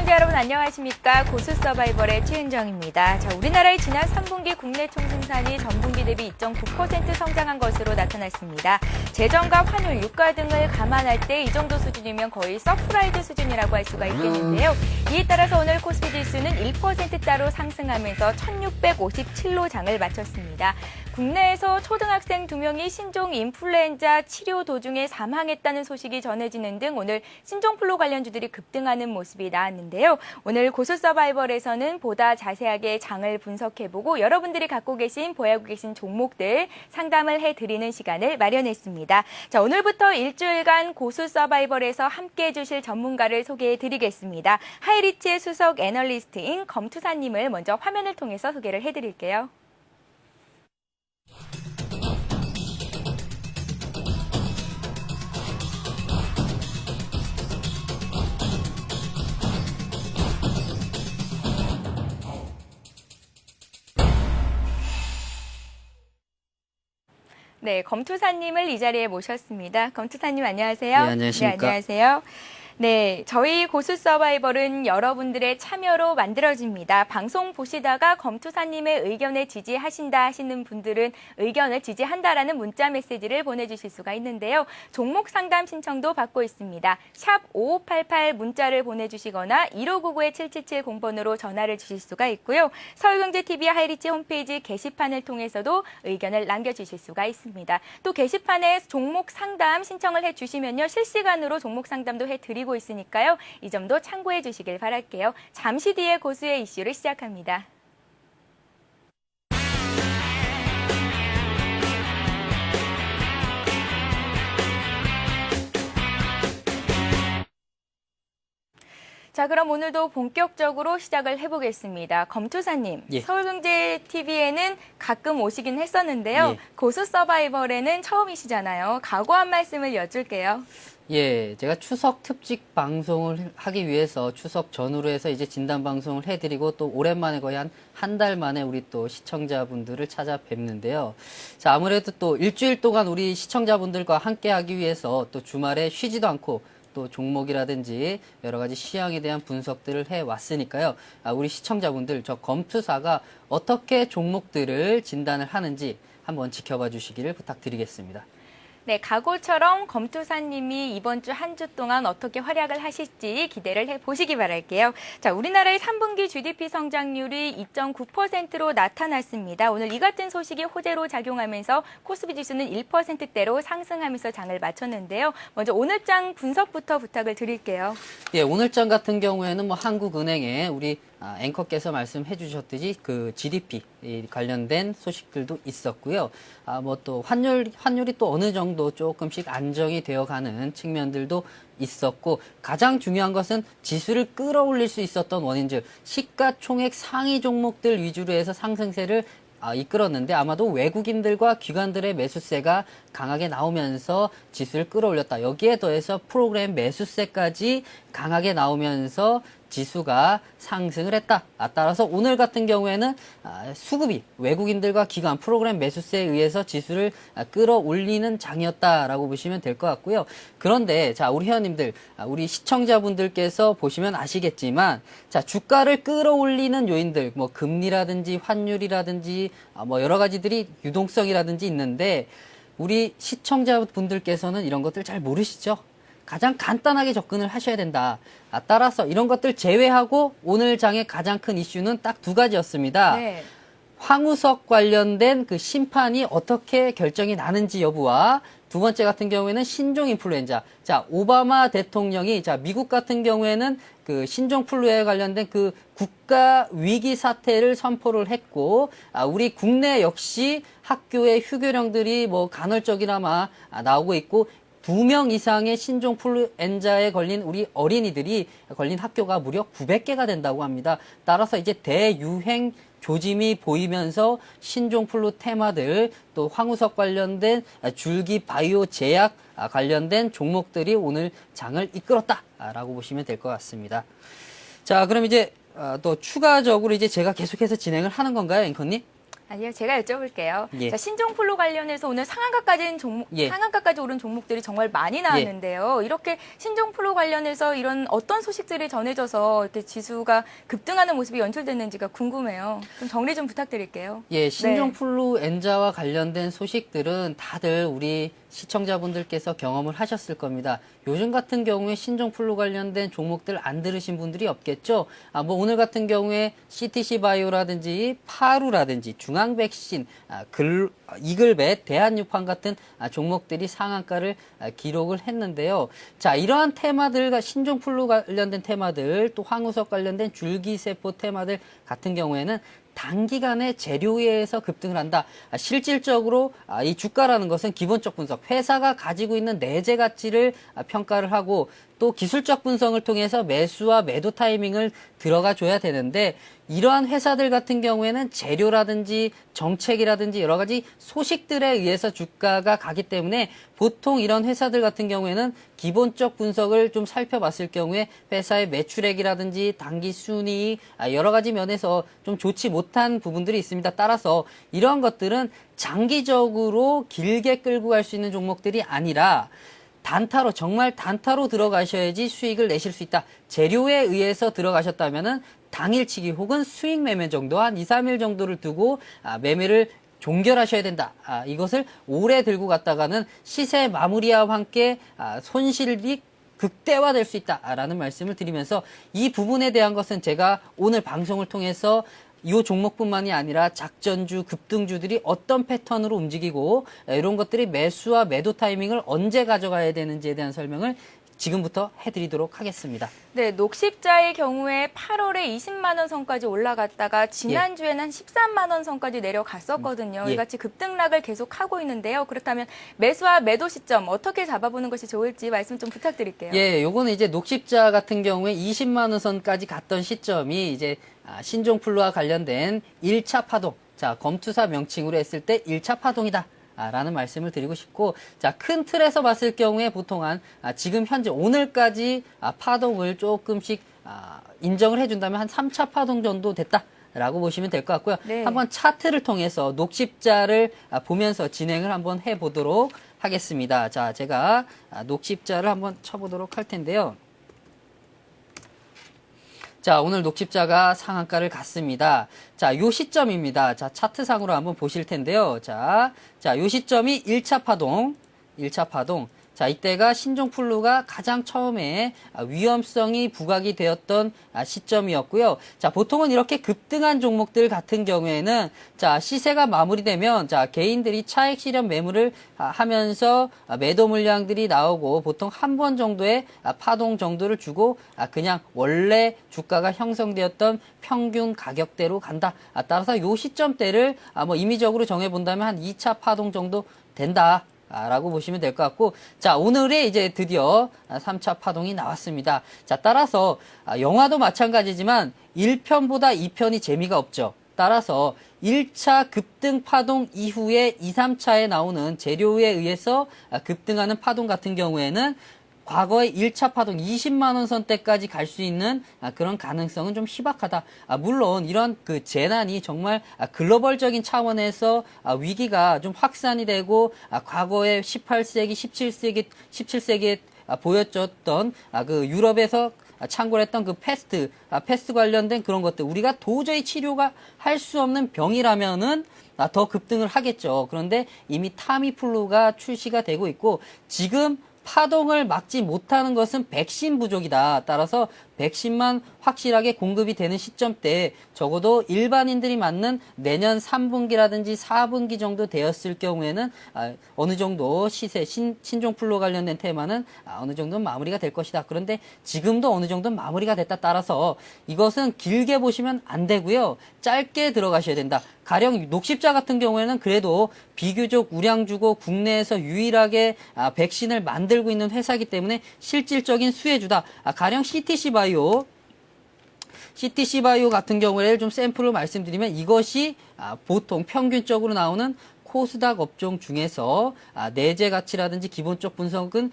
시청자 여러분 안녕하십니까. 고수 서바이벌의 최은정입니다. 자, 우리나라의 지난 3분기 국내 총생산이 전분기 대비 2.9% 성장한 것으로 나타났습니다. 재정과 환율, 유가 등을 감안할 때 이 정도 수준이면 거의 서프라이즈 수준이라고 할 수가 있겠는데요. 이에 따라서 오늘 코스피 지수는 1%따로 상승하면서 1657로 장을 마쳤습니다. 국내에서 초등학생 2명이 신종 인플루엔자 치료 도중에 사망했다는 소식이 전해지는 등 오늘 신종플루 관련주들이 급등하는 모습이 나왔는데요. 오늘 고수 서바이벌에서는 보다 자세하게 장을 분석해보고 여러분들이 갖고 계신, 보유하고 계신 종목들 상담을 해드리는 시간을 마련했습니다. 자, 오늘부터 일주일간 고수 서바이벌에서 함께해 주실 전문가를 소개해드리겠습니다. 하이리치의 수석 애널리스트인 검투사님을 먼저 화면을 통해서 소개를 해드릴게요. 네, 검투사님을 이 자리에 모셨습니다. 검투사님 안녕하세요. 네, 안녕하십니까. 네, 안녕하세요. 네, 저희 고수 서바이벌은 여러분들의 참여로 만들어집니다. 방송 보시다가 검투사님의 의견에 지지하신다 하시는 분들은 의견을 지지한다라는 문자 메시지를 보내주실 수가 있는데요. 종목 상담 신청도 받고 있습니다. 샵 5588 문자를 보내주시거나 1599-7770번으로 전화를 주실 수가 있고요. 서울경제TV 하이리치 홈페이지 게시판을 통해서도 의견을 남겨주실 수가 있습니다. 또 게시판에 종목 상담 신청을 해주시면요. 실시간으로 종목 상담도 해드리고 있으니까요. 이 점도 참고해 주시길 바랄게요. 잠시 뒤에 고수의 이슈를 시작합니다. 자, 그럼 오늘도 본격적으로 시작을 해보겠습니다. 검투사님, 예. 서울경제TV에는 가끔 오시긴 했었는데요. 예. 고수 서바이벌에는 처음이시잖아요. 각오한 말씀을 여쭐게요. 예, 제가 추석 특집 방송을 하기 위해서 추석 전후로 해서 이제 진단 방송을 해드리고 또 오랜만에 거의 한 달 만에 우리 또 시청자분들을 찾아뵙는데요. 자, 아무래도 또 일주일 동안 우리 시청자분들과 함께 하기 위해서 또 주말에 쉬지도 않고 또 종목이라든지 여러 가지 시황에 대한 분석들을 해왔으니까요. 우리 시청자분들, 저 검투사가 어떻게 종목들을 진단을 하는지 한번 지켜봐 주시기를 부탁드리겠습니다. 네, 각오처럼 검투사님이 이번 주 한 주 동안 어떻게 활약을 하실지 기대를 해보시기 바랄게요. 자, 우리나라의 3분기 GDP 성장률이 2.9%로 나타났습니다. 오늘 이 같은 소식이 호재로 작용하면서 코스피 지수는 1%대로 상승하면서 장을 마쳤는데요. 먼저 오늘장 분석부터 부탁을 드릴게요. 예, 오늘장 같은 경우에는 뭐 한국은행에 우리 앵커께서 말씀해 주셨듯이 그 GDP 관련된 소식들도 있었고요. 뭐 또 환율이 또 어느 정도 조금씩 안정이 되어가는 측면들도 있었고, 가장 중요한 것은 지수를 끌어올릴 수 있었던 원인, 즉 시가총액 상위 종목들 위주로 해서 상승세를 이끌었는데 아마도 외국인들과 기관들의 매수세가 강하게 나오면서 지수를 끌어올렸다. 여기에 더해서 프로그램 매수세까지 강하게 나오면서 지수가 상승을 했다. 따라서 오늘 같은 경우에는 수급이 외국인들과 기관 프로그램 매수세에 의해서 지수를 끌어올리는 장이었다라고 보시면 될 것 같고요. 그런데 자, 우리 회원님들, 우리 시청자분들께서 보시면 아시겠지만, 자, 주가를 끌어올리는 요인들, 뭐 금리라든지 환율이라든지 뭐 여러 가지들이 유동성이라든지 있는데 우리 시청자분들께서는 이런 것들 잘 모르시죠? 가장 간단하게 접근을 하셔야 된다. 따라서 이런 것들 제외하고 오늘 장의 가장 큰 이슈는 딱 두 가지였습니다. 네. 황우석 관련된 그 심판이 어떻게 결정이 나는지 여부와 두 번째 같은 경우에는 신종 인플루엔자. 자, 오바마 대통령이, 자, 미국 같은 경우에는 그 신종 플루에 관련된 그 국가 위기 사태를 선포를 했고, 우리 국내 역시 학교의 휴교령들이 뭐 간헐적이나마 나오고 있고, 2명 이상의 신종 플루엔자에 걸린 우리 어린이들이 걸린 학교가 무려 900개가 된다고 합니다. 따라서 이제 대유행 조짐이 보이면서 신종 플루 테마들, 또 황우석 관련된 줄기 바이오 제약 관련된 종목들이 오늘 장을 이끌었다라고 보시면 될 것 같습니다. 자, 그럼 이제 또 추가적으로 이제 제가 계속해서 진행을 하는 건가요, 앵커님? 아니요, 제가 여쭤볼게요. 예. 자, 신종플루 관련해서 오늘 예. 상한가까지 오른 종목들이 정말 많이 나왔는데요. 이렇게 신종플루 관련해서 이런 어떤 소식들이 전해져서 이렇게 지수가 급등하는 모습이 연출됐는지가 궁금해요. 좀 정리 좀 부탁드릴게요. 예, 신종플루엔자와 관련된 소식들은 다들 우리 시청자분들께서 경험을 하셨을 겁니다. 요즘 같은 경우에 신종플루 관련된 종목들 안 들으신 분들이 없겠죠. 뭐 오늘 같은 경우에 CTC 바이오라든지 파루라든지 중앙백신, 이글벳, 대한유판 같은 종목들이 상한가를 기록을 했는데요. 자, 이러한 테마들과 신종플루 관련된 테마들, 또 황우석 관련된 줄기세포 테마들 같은 경우에는 단기간에 재료에 의해서 급등을 한다. 실질적으로 이 주가라는 것은 기본적 분석, 회사가 가지고 있는 내재 가치를 평가를 하고 또 기술적 분석을 통해서 매수와 매도 타이밍을 들어가 줘야 되는데 이러한 회사들 같은 경우에는 재료라든지 정책이라든지 여러 가지 소식들에 의해서 주가가 가기 때문에 보통 이런 회사들 같은 경우에는 기본적 분석을 좀 살펴봤을 경우에 회사의 매출액이라든지 단기 순이익 여러 가지 면에서 좀 좋지 못한 부분들이 있습니다. 따라서 이러한 것들은 장기적으로 길게 끌고 갈 수 있는 종목들이 아니라 단타로, 정말 단타로 들어가셔야지 수익을 내실 수 있다. 재료에 의해서 들어가셨다면은 당일치기 혹은 수익 매매 정도 한 2, 3일 정도를 두고 매매를 종결하셔야 된다. 이것을 오래 들고 갔다가는 시세 마무리와 함께 손실이 극대화될 수 있다라는 말씀을 드리면서 이 부분에 대한 것은 제가 오늘 방송을 통해서 이 종목뿐만이 아니라 작전주, 급등주들이 어떤 패턴으로 움직이고 이런 것들이 매수와 매도 타이밍을 언제 가져가야 되는지에 대한 설명을 지금부터 해드리도록 하겠습니다. 네, 녹십자의 경우에 8월에 20만 원 선까지 올라갔다가 지난주에는 한 13만 원 선까지 내려갔었거든요. 예. 이같이 급등락을 계속하고 있는데요. 그렇다면 매수와 매도 시점 어떻게 잡아보는 것이 좋을지 말씀 좀 부탁드릴게요. 예, 요거는 이제 녹십자 같은 경우에 20만 원 선까지 갔던 시점이 이제 신종플루와 관련된 1차 파동, 자, 검투사 명칭으로 했을 때 1차 파동이다. 라는 말씀을 드리고 싶고, 자, 큰 틀에서 봤을 경우에 보통 지금 현재 오늘까지 파동을 조금씩 인정을 해준다면 한 3차 파동 정도 됐다라고 보시면 될 것 같고요. 네. 한번 차트를 통해서 녹십자를 보면서 진행을 한번 해보도록 하겠습니다. 자, 제가 녹십자를 한번 쳐보도록 할 텐데요. 자, 오늘 녹십자가 상한가를 갔습니다. 자, 요 시점입니다. 자, 차트상으로 한번 보실 텐데요. 자, 요 시점이 1차 파동. 자, 이때가 신종플루가 가장 처음에 위험성이 부각이 되었던 시점이었고요. 자, 보통은 이렇게 급등한 종목들 같은 경우에는 자, 시세가 마무리되면 자, 개인들이 차익 실현 매물을 하면서 매도 물량들이 나오고 보통 한 번 정도의 파동 정도를 주고 그냥 원래 주가가 형성되었던 평균 가격대로 간다. 따라서 요 시점대를 뭐 임의적으로 정해 본다면 한 2차 파동 정도 된다. 라고 보시면 될 것 같고, 자, 오늘에 이제 드디어 3차 파동이 나왔습니다. 자, 따라서 영화도 마찬가지지만 1편보다 2편이 재미가 없죠. 따라서 1차 급등 파동 이후에 2, 3차에 나오는 재료에 의해서 급등하는 파동 같은 경우에는 과거의 1차 파동 20만 원 선대까지 갈 수 있는 그런 가능성은 좀 희박하다. 물론 이런 그 재난이 정말 글로벌적인 차원에서 위기가 좀 확산이 되고 과거에 18세기, 17세기에 보여줬던 그 유럽에서 창궐했던 그 패스트 관련된 그런 것들 우리가 도저히 치료가 할 수 없는 병이라면은 더 급등을 하겠죠. 그런데 이미 타미플루가 출시가 되고 있고 지금 파동을 막지 못하는 것은 백신 부족이다. 따라서 백신만 확실하게 공급이 되는 시점대에 적어도 일반인들이 맞는 내년 3분기라든지 4분기 정도 되었을 경우에는 어느 정도 시세, 신종플루 관련된 테마는 어느 정도 마무리가 될 것이다. 그런데 지금도 어느 정도 마무리가 됐다. 따라서 이것은 길게 보시면 안 되고요. 짧게 들어가셔야 된다. 가령 녹십자 같은 경우에는 그래도 비교적 우량주고 국내에서 유일하게 백신을 만들고 있는 회사이기 때문에 실질적인 수혜주다. 가령 CTC 바이오 같은 경우에 좀 샘플을 말씀드리면 이것이 보통 평균적으로 나오는 코스닥 업종 중에서 내재 가치라든지 기본적 분석은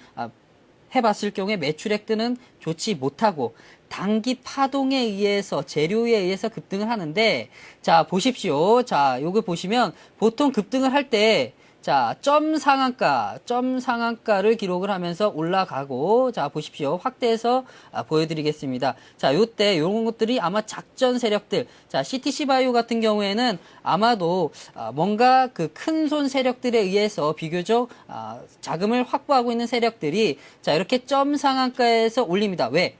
해봤을 경우에 매출액들은 좋지 못하고 단기 파동에 의해서 재료에 의해서 급등을 하는데 자 보십시오. 자 요거 보시면 보통 급등을 할 때 자, 점 상한가를 기록을 하면서 올라가고, 자, 보십시오. 확대해서 보여드리겠습니다. 자, 요때, 요런 것들이 아마 작전 세력들, 자, CTC 바이오 같은 경우에는 아마도 뭔가 그 큰 손 세력들에 의해서 비교적 자금을 확보하고 있는 세력들이 자, 이렇게 점 상한가에서 올립니다. 왜?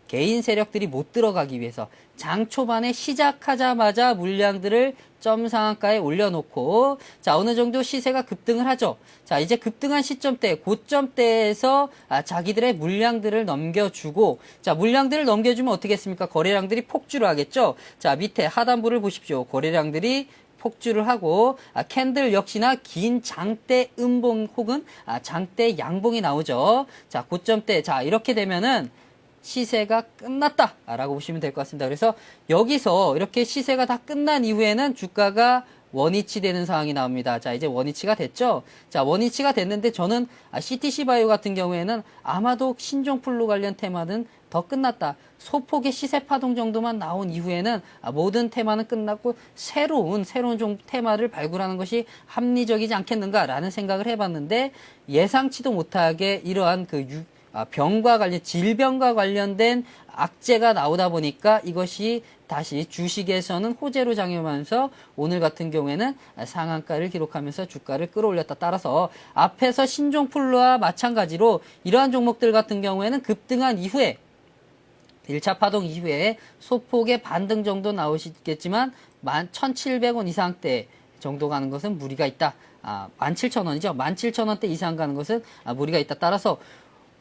개인 세력들이 못 들어가기 위해서 장 초반에 시작하자마자 물량들을 점 상한가에 올려놓고 자 어느 정도 시세가 급등을 하죠. 자 이제 급등한 시점대 고점대에서 자기들의 물량들을 넘겨주고 자 물량들을 넘겨주면 어떻게 했습니까? 거래량들이 폭주를 하겠죠. 자 밑에 하단부를 보십시오. 거래량들이 폭주를 하고 캔들 역시나 긴 장대 음봉 혹은 장대 양봉이 나오죠. 자 고점대 자 이렇게 되면은 시세가 끝났다라고 보시면 될 것 같습니다. 그래서 여기서 이렇게 시세가 다 끝난 이후에는 주가가 원위치 되는 상황이 나옵니다. 자, 이제 원위치가 됐죠? 자, 원위치가 됐는데 저는 CTC 바이오 같은 경우에는 아마도 신종플루 관련 테마는 더 끝났다. 소폭의 시세 파동 정도만 나온 이후에는 모든 테마는 끝났고 새로운 테마를 발굴하는 것이 합리적이지 않겠는가라는 생각을 해봤는데 예상치도 못하게 이러한 질병과 관련된 악재가 나오다 보니까 이것이 다시 주식에서는 호재로 작용하면서 오늘 같은 경우에는 상한가를 기록하면서 주가를 끌어올렸다. 따라서 앞에서 신종플루와 마찬가지로 이러한 종목들 같은 경우에는 급등한 이후에 1차 파동 이후에 소폭의 반등 정도 나오시겠지만 11,700원 이상대 정도 가는 것은 무리가 있다. 17,000원이죠. 17,000원대 이상 가는 것은 무리가 있다. 따라서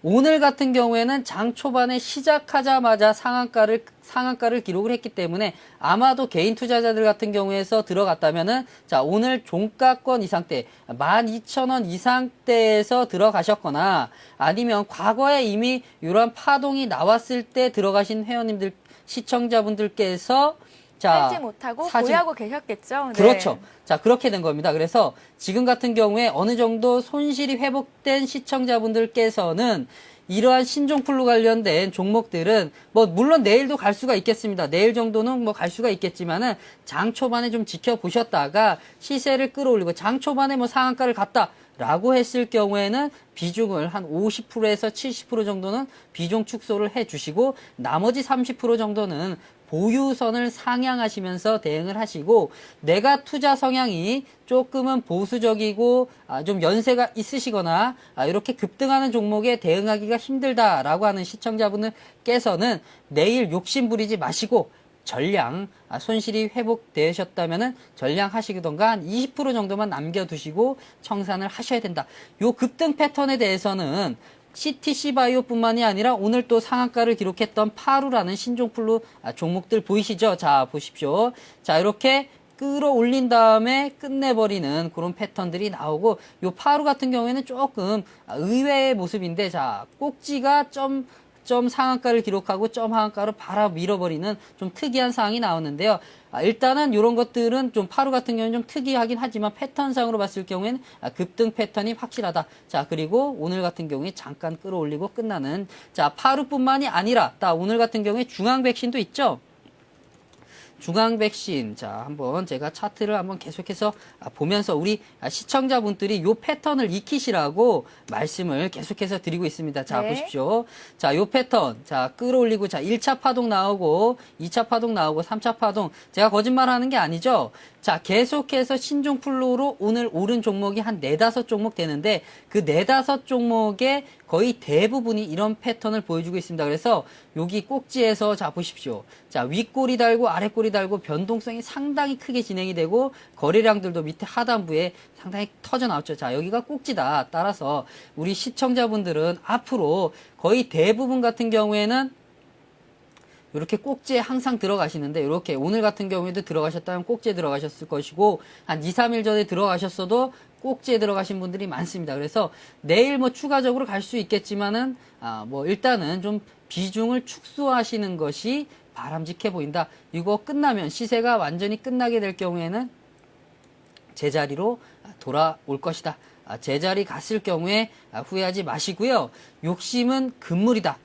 오늘 같은 경우에는 장 초반에 시작하자마자 상한가를 기록을 했기 때문에 아마도 개인 투자자들 같은 경우에서 들어갔다면은 자 오늘 종가권 이상대 12,000원 이상대에서 들어가셨거나 아니면 과거에 이미 이러한 파동이 나왔을 때 들어가신 회원님들 시청자분들께서 자, 살지 못하고 보유하고 계셨겠죠. 네. 그렇죠. 자, 그렇게 된 겁니다. 그래서 지금 같은 경우에 어느 정도 손실이 회복된 시청자분들께서는 이러한 신종플루 관련된 종목들은 물론 내일도 갈 수가 있겠습니다. 내일 정도는 갈 수가 있겠지만은 장 초반에 좀 지켜보셨다가 시세를 끌어올리고 장 초반에 상한가를 갔다. 라고 했을 경우에는 비중을 한 50%에서 70% 정도는 비중 축소를 해 주시고 나머지 30% 정도는 보유선을 상향하시면서 대응을 하시고 내가 투자 성향이 조금은 보수적이고 좀 연세가 있으시거나 이렇게 급등하는 종목에 대응하기가 힘들다라고 하는 시청자분들께서는 내일 욕심 부리지 마시고 전량 손실이 회복되셨다면은 전량 하시던가 한 20% 정도만 남겨두시고 청산을 하셔야 된다. 요 급등 패턴에 대해서는 CTC 바이오뿐만이 아니라 오늘 또 상한가를 기록했던 파루라는 신종플루 종목들 보이시죠? 자, 보십시오. 자, 이렇게 끌어올린 다음에 끝내버리는 그런 패턴들이 나오고 요 파루 같은 경우에는 조금 의외의 모습인데 자, 꼭지가 점 상한가를 기록하고 점 하한가로 바라 밀어버리는 좀 특이한 상황이 나오는데요. 일단은 이런 것들은 좀 파루 같은 경우는 좀 특이하긴 하지만 패턴상으로 봤을 경우에는 급등 패턴이 확실하다. 자, 그리고 오늘 같은 경우에 잠깐 끌어올리고 끝나는 자, 파루뿐만이 아니라 오늘 같은 경우에 중앙백신도 있죠. 중앙백신 자 한번 제가 차트를 한번 계속해서 보면서 우리 시청자분들이 요 패턴을 익히시라고 말씀을 계속해서 드리고 있습니다. 자 네. 보십시오. 자 요 패턴 자 끌어올리고 자 1차 파동 나오고 2차 파동 나오고 3차 파동 제가 거짓말하는 게 아니죠. 자 계속해서 신종플루로 오늘 오른 종목이 한 4-5종목 되는데 그 4-5종목의 거의 대부분이 이런 패턴을 보여주고 있습니다. 그래서 여기 꼭지에서 자 보십시오. 자 윗꼬리 달고 아랫꼬리 달고 변동성이 상당히 크게 진행이 되고 거래량들도 밑에 하단부에 상당히 터져 나왔죠. 자 여기가 꼭지다. 따라서 우리 시청자분들은 앞으로 거의 대부분 같은 경우에는 이렇게 꼭지에 항상 들어가시는데 이렇게 오늘 같은 경우에도 들어가셨다면 꼭지에 들어가셨을 것이고 한 2-3일 전에 들어가셨어도 꼭지에 들어가신 분들이 많습니다. 그래서 내일 추가적으로 갈 수 있겠지만은 일단은 좀 비중을 축소하시는 것이 바람직해 보인다. 이거 끝나면 시세가 완전히 끝나게 될 경우에는 제자리로 돌아올 것이다. 제자리 갔을 경우에 후회하지 마시고요. 욕심은 금물이다.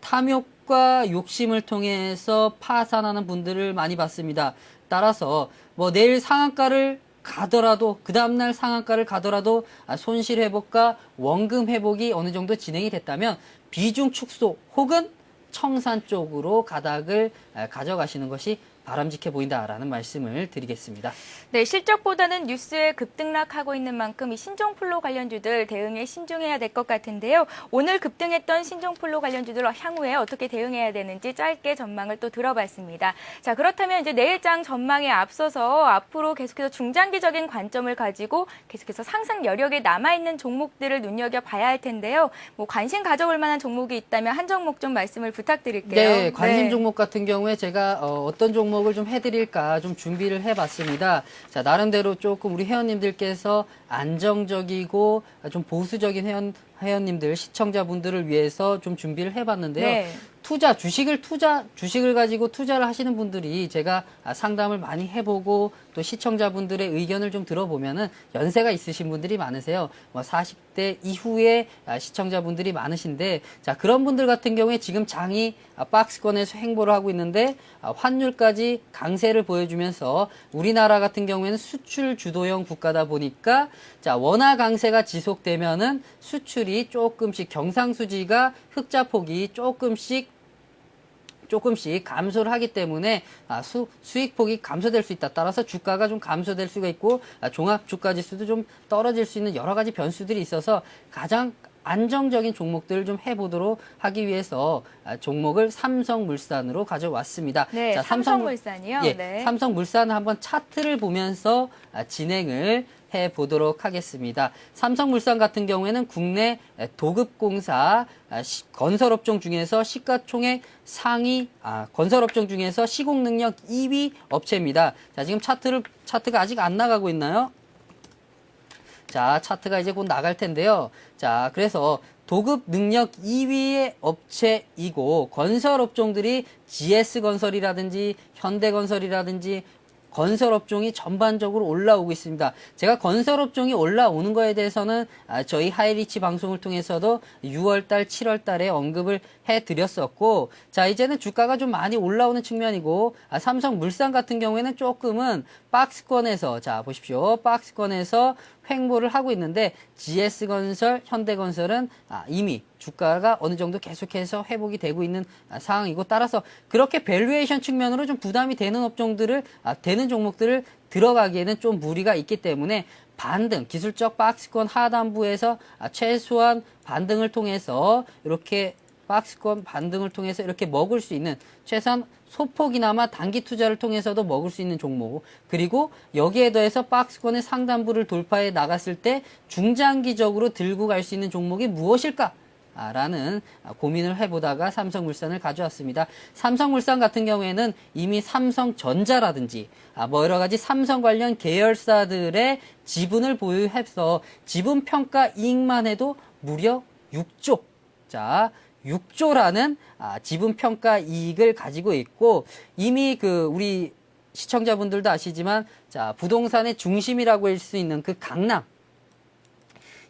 탐욕과 욕심을 통해서 파산하는 분들을 많이 봤습니다. 따라서 뭐 내일 상한가를 가더라도 그 다음날 상한가를 가더라도 손실 회복과 원금 회복이 어느 정도 진행이 됐다면 비중 축소 혹은 청산 쪽으로 가닥을 가져가시는 것이 바람직해 보인다라는 말씀을 드리겠습니다. 네, 실적보다는 뉴스에 급등락하고 있는 만큼 이 신종플로 관련주들 대응에 신중해야 될 것 같은데요. 오늘 급등했던 신종플로 관련주들 향후에 어떻게 대응해야 되는지 짧게 전망을 또 들어봤습니다. 자, 그렇다면 이제 내일장 전망에 앞서서 앞으로 계속해서 중장기적인 관점을 가지고 계속해서 상승 여력이 남아있는 종목들을 눈여겨봐야 할 텐데요. 뭐 관심 가져볼 만한 종목이 있다면 한 종목 좀 말씀을 부탁드릴게요. 네, 관심 종목 같은 경우에 제가 어떤 종목을 좀 해드릴까 좀 준비를 해봤습니다. 자, 나름대로 조금 우리 회원님들께서 안정적이고 좀 보수적인 회원님들, 시청자분들을 위해서 좀 준비를 해봤는데요. 네. 주식을 가지고 투자를 하시는 분들이 제가 상담을 많이 해보고 또 시청자분들의 의견을 좀 들어보면은 연세가 있으신 분들이 많으세요. 뭐 40대 이후에 시청자분들이 많으신데, 자, 그런 분들 같은 경우에 지금 장이 박스권에서 횡보를 하고 있는데 환율까지 강세를 보여주면서 우리나라 같은 경우에는 수출 주도형 국가다 보니까 자, 원화 강세가 지속되면은 수출이 조금씩 경상수지가 흑자폭이 조금씩 감소를 하기 때문에 수익폭이 감소될 수 있다. 따라서 주가가 좀 감소될 수가 있고 종합 주가 지수도 좀 떨어질 수 있는 여러 가지 변수들이 있어서 가장 안정적인 종목들을 좀 해보도록 하기 위해서 종목을 삼성물산으로 가져왔습니다. 네, 자, 삼성물산이요. 예, 네. 삼성물산을 한번 차트를 보면서 진행을 해보도록 하겠습니다. 삼성물산 같은 경우에는 국내 도급공사 건설업종 중에서 시가총액 상위 건설업종 중에서 시공능력 2위 업체입니다. 자, 지금 차트가 아직 안 나가고 있나요? 자, 차트가 이제 곧 나갈 텐데요. 자, 그래서 도급 능력 2위의 업체이고 건설업종들이 GS건설이라든지 현대건설이라든지 건설업종이 전반적으로 올라오고 있습니다. 제가 건설업종이 올라오는 거에 대해서는 저희 하이리치 방송을 통해서도 6월달, 7월달에 언급을 해드렸었고, 자, 이제는 주가가 좀 많이 올라오는 측면이고, 삼성물산 같은 경우에는 조금은 박스권에서, 자, 보십시오. 박스권에서 횡보를 하고 있는데, GS건설, 현대건설은 이미 주가가 어느 정도 계속해서 회복이 되고 있는 상황이고, 따라서 그렇게 밸류에이션 측면으로 좀 부담이 되는 되는 종목들을 들어가기에는 좀 무리가 있기 때문에 기술적 박스권 하단부에서 최소한 반등을 통해서 이렇게 박스권 반등을 통해서 이렇게 먹을 수 있는 최소한 소폭이나마 단기 투자를 통해서도 먹을 수 있는 종목, 그리고 여기에 더해서 박스권의 상단부를 돌파해 나갔을 때 중장기적으로 들고 갈 수 있는 종목이 무엇일까? 라는 고민을 해보다가 삼성물산을 가져왔습니다. 삼성물산 같은 경우에는 이미 삼성전자라든지 뭐 여러 가지 삼성 관련 계열사들의 지분을 보유해서 지분 평가 이익만 해도 무려 6조. 자, 6조라는 지분 평가 이익을 가지고 있고, 이미 우리 시청자분들도 아시지만, 자, 부동산의 중심이라고 할 수 있는 강남.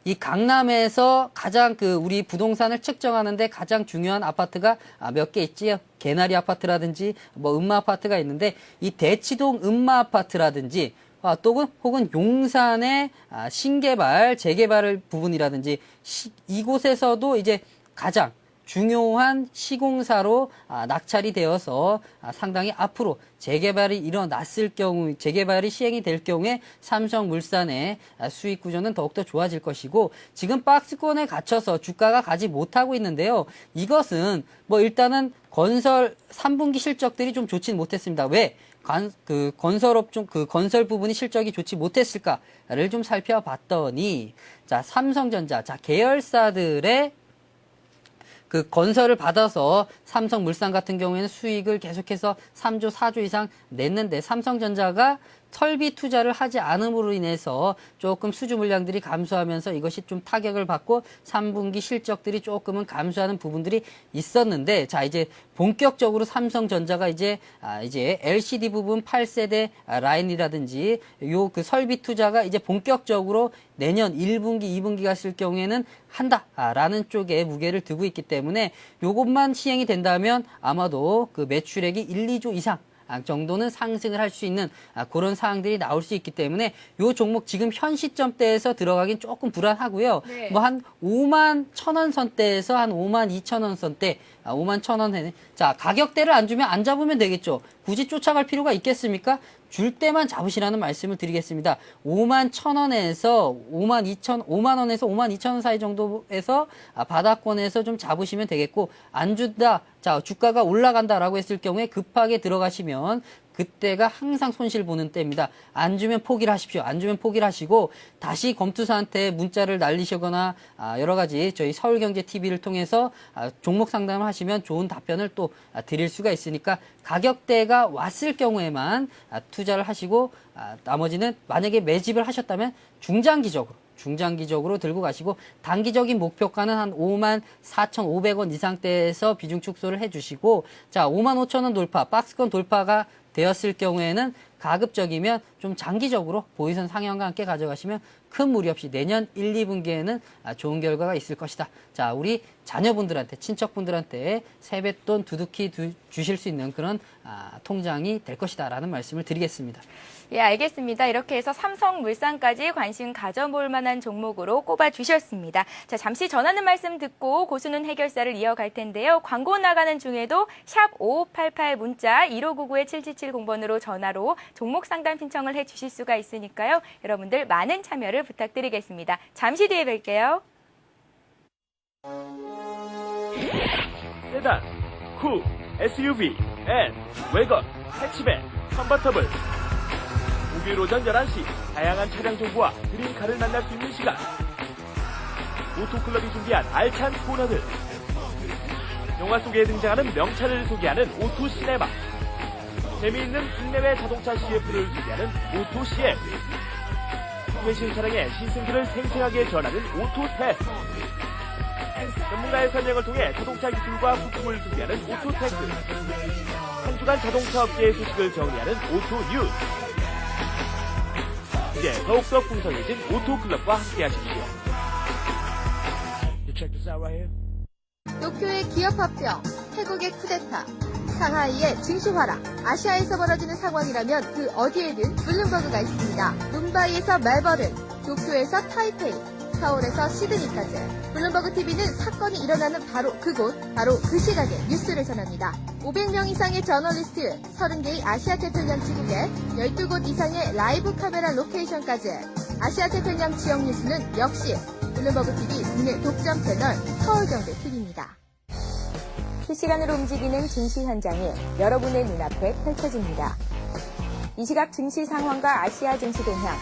이 강남에서 가장 우리 부동산을 측정하는데 가장 중요한 아파트가 몇 개 있지요. 개나리 아파트라든지 뭐 음마 아파트가 있는데, 이 대치동 음마 아파트라든지 혹은 용산의 신개발, 재개발 부분이라든지 이곳에서도 이제 가장 중요한 시공사로 낙찰이 되어서 상당히 앞으로 재개발이 시행이 될 경우에 삼성물산의 수익 구조는 더욱더 좋아질 것이고, 지금 박스권에 갇혀서 주가가 가지 못하고 있는데요. 이것은 뭐 일단은 건설 3분기 실적들이 좀 좋진 못했습니다. 왜? 건설업종, 건설 부분이 실적이 좋지 못했을까를 좀 살펴봤더니, 자, 삼성전자, 자, 계열사들의 건설을 받아서 삼성물산 같은 경우에는 수익을 계속해서 3조, 4조 이상 냈는데, 삼성전자가 설비 투자를 하지 않음으로 인해서 조금 수주 물량들이 감소하면서 이것이 좀 타격을 받고 3분기 실적들이 조금은 감소하는 부분들이 있었는데, 자, 이제 본격적으로 삼성전자가 이제 LCD 부분 8세대 라인이라든지 요 그 설비 투자가 이제 본격적으로 내년 1분기, 2분기 갔을 경우에는 한다라는 쪽에 무게를 두고 있기 때문에 요것만 시행이 된다면 아마도 그 매출액이 1, 2조 이상 정도는 상승을 할 수 있는 그런 사항들이 나올 수 있기 때문에 요 종목 지금 현 시점대에서 들어가긴 조금 불안하고요. 네. 뭐 한 5만 1,000원 선대에서 한 5만 2,000원 선대, 5만 1,000원. 자, 가격대를 안 주면 안 잡으면 되겠죠. 굳이 쫓아갈 필요가 있겠습니까? 줄 때만 잡으시라는 말씀을 드리겠습니다. 5만 1,000원에서 5만 원에서 5만 2,000원 사이 정도에서 바닥권에서 좀 잡으시면 되겠고, 안 준다. 자, 주가가 올라간다라고 했을 경우에 급하게 들어가시면 그때가 항상 손실 보는 때입니다. 안 주면 포기를 하십시오. 안 주면 포기를 하시고 다시 검투사한테 문자를 날리시거나 여러 가지 저희 서울경제TV를 통해서 종목 상담을 하시면 좋은 답변을 또 드릴 수가 있으니까 가격대가 왔을 경우에만 투자를 하시고 나머지는 만약에 매집을 하셨다면 중장기적으로 들고 가시고 단기적인 목표가는 한 5만 4,500원 이상대에서 비중 축소를 해주시고, 자, 5만 5천원 돌파, 박스권 돌파가 되었을 경우에는 가급적이면 좀 장기적으로 보이선 상향과 함께 가져가시면 큰 무리 없이 내년 1, 2분기에는 좋은 결과가 있을 것이다. 자, 우리 자녀분들한테, 친척분들한테 세뱃돈 두둑히 주실 수 있는 그런 통장이 될 것이다 라는 말씀을 드리겠습니다. 예, 알겠습니다. 이렇게 해서 삼성물산까지 관심 가져볼 만한 종목으로 꼽아주셨습니다. 자, 잠시 전하는 말씀 듣고 고수는 해결사를 이어갈 텐데요. 광고 나가는 중에도 샵 5588 문자 1599-7770번으로 전화로 종목 상담 신청을 해주실 수가 있으니까요. 여러분들 많은 참여를 부탁드리겠습니다. 잠시 뒤에 뵐게요. 세단, 후, SUV, N, 웨건, 해치백, 컨버터블. 목요일 오전 11시 다양한 차량 정보와 드림카를 만날 수 있는 시간. 오토클럽이 준비한 알찬 코너들. 영화 속에 등장하는 명차를 소개하는 오토시네마. 재미있는 국내외 자동차 CF를 소개하는 오토CF. 최신 차량의 시승기를 생생하게 전하는 오토테스트. 전문가의 설명을 통해 자동차 기술과 부품을 소개하는 오토테크. 한 주간 자동차 업계의 소식을 정리하는 오토뉴스. 이제 더욱더 풍성해진 오토클럽과 함께하십시오. 도쿄의 기업 합병, 태국의 쿠데타, 상하이의 증시 하락, 아시아에서 벌어지는 상황이라면 그 어디에든 블룸버그가 있습니다. 뭄바이에서 멜버른, 도쿄에서 타이페이, 서울에서 시드니까지 블룸버그 TV는 사건이 일어나는 바로 그곳, 바로 그 시각에 뉴스를 전합니다. 500명 이상의 저널리스트, 30개의 아시아 태평양 지국에 12곳 이상의 라이브 카메라 로케이션까지 아시아 태평양 지역 뉴스는 역시 블룸버그 TV 국내 독점 채널 서울경제TV입니다. 실시간으로 움직이는 증시 현장이 여러분의 눈앞에 펼쳐집니다. 이 시각 증시 상황과 아시아 증시 동향,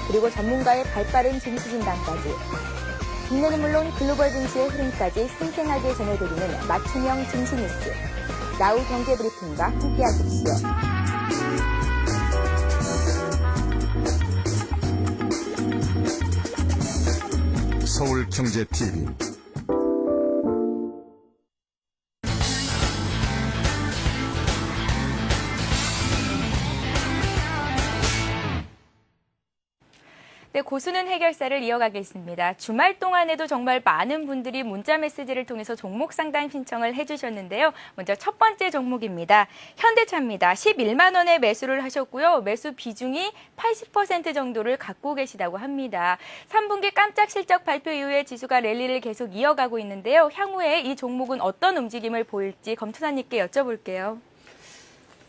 그리고 전문가의 발빠른 증시 진단까지 국내는 물론 글로벌 증시의 흐름까지 생생하게 전해드리는 맞춤형 증시 뉴스 나우 경제브리핑과 함께하십시오. 서울경제TV 네, 고수는 해결사를 이어가겠습니다. 주말 동안에도 정말 많은 분들이 문자 메시지를 통해서 종목 상담 신청을 해주셨는데요. 먼저 첫 번째 종목입니다. 현대차입니다. 11만 원에 매수를 하셨고요. 매수 비중이 80% 정도를 갖고 계시다고 합니다. 3분기 깜짝 실적 발표 이후에 지수가 랠리를 계속 이어가고 있는데요. 향후에 이 종목은 어떤 움직임을 보일지 검투사님께 여쭤볼게요.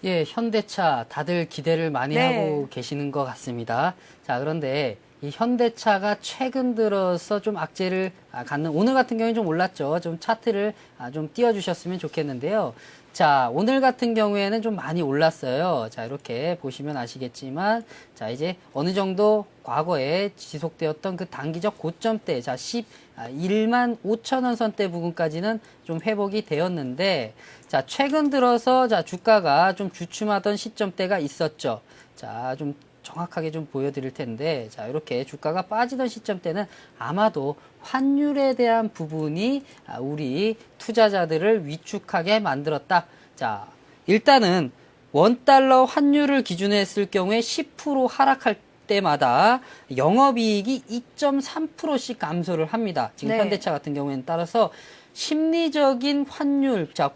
예, 현대차 다들 기대를 많이 네. 하고 계시는 것 같습니다. 자, 그런데 이 현대차가 최근 들어서 좀 악재를 갖는, 오늘 같은 경우에 좀 올랐죠. 좀 차트를 좀 띄워주셨으면 좋겠는데요. 자, 오늘 같은 경우에는 좀 많이 올랐어요. 자, 이렇게 보시면 아시겠지만, 자, 이제 어느 정도 과거에 지속되었던 그 단기적 고점대, 자, 11만 5천 원 선대 부분까지는 좀 회복이 되었는데, 자, 최근 들어서, 자, 주가가 좀 주춤하던 시점대가 있었죠. 자, 좀 정확하게 좀 보여드릴 텐데, 자, 이렇게 주가가 빠지던 시점 때는 아마도 환율에 대한 부분이 우리 투자자들을 위축하게 만들었다. 자, 일단은 원달러 환율을 기준으로 했을 경우에 10% 하락할 때마다 영업이익이 2.3%씩 감소를 합니다. 지금 네. 현대차 같은 경우에는. 따라서 심리적인 환율, 자,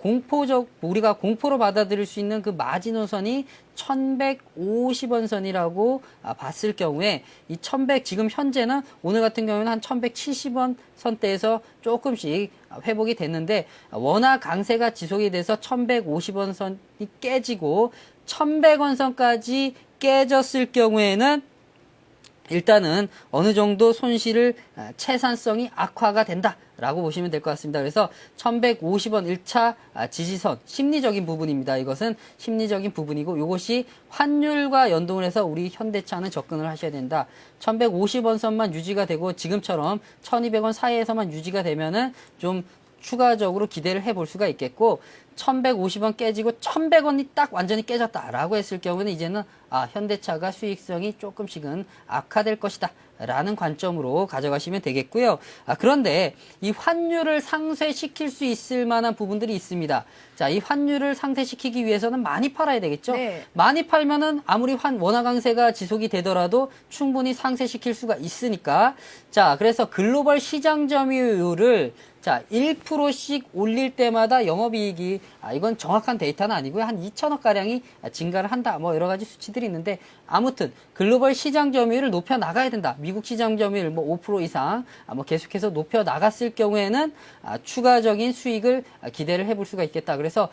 우리가 공포로 받아들일 수 있는 그 마지노선이 1150원 선이라고 봤을 경우에 이 지금 현재는 오늘 같은 경우에는 한 1170원 선대에서 조금씩 회복이 됐는데, 워낙 강세가 지속이 돼서 1150원 선이 깨지고 1100원 선까지 깨졌을 경우에는 일단은 어느 정도 손실을 채산성이 악화가 된다라고 보시면 될 것 같습니다. 그래서 1150원 1차 지지선, 심리적인 부분입니다. 이것은 심리적인 부분이고, 이것이 환율과 연동을 해서 우리 현대차는 접근을 하셔야 된다. 1150원 선만 유지가 되고 지금처럼 1200원 사이에서만 유지가 되면은 좀 추가적으로 기대를 해볼 수가 있겠고, 1150원 깨지고 1100원이 딱 완전히 깨졌다라고 했을 경우는 이제는 현대차가 수익성이 조금씩은 악화될 것이다 라는 관점으로 가져가시면 되겠고요. 그런데 이 환율을 상쇄시킬 수 있을 만한 부분들이 있습니다. 자, 이 환율을 상쇄시키기 위해서는 많이 팔아야 되겠죠. 네. 많이 팔면은 아무리 원화 강세가 지속이 되더라도 충분히 상쇄시킬 수가 있으니까, 자, 그래서 글로벌 시장 점유율을 1%씩 올릴 때마다 영업이익이, 이건 정확한 데이터는 아니고요, 한 2천억 가량이 증가를 한다, 뭐 여러 가지 수치들이 있는데, 아무튼 글로벌 시장 점유율을 높여 나가야 된다. 미국 시장 점유율 뭐 5% 이상 계속해서 높여 나갔을 경우에는 추가적인 수익을 기대를 해볼 수가 있겠다. 그래서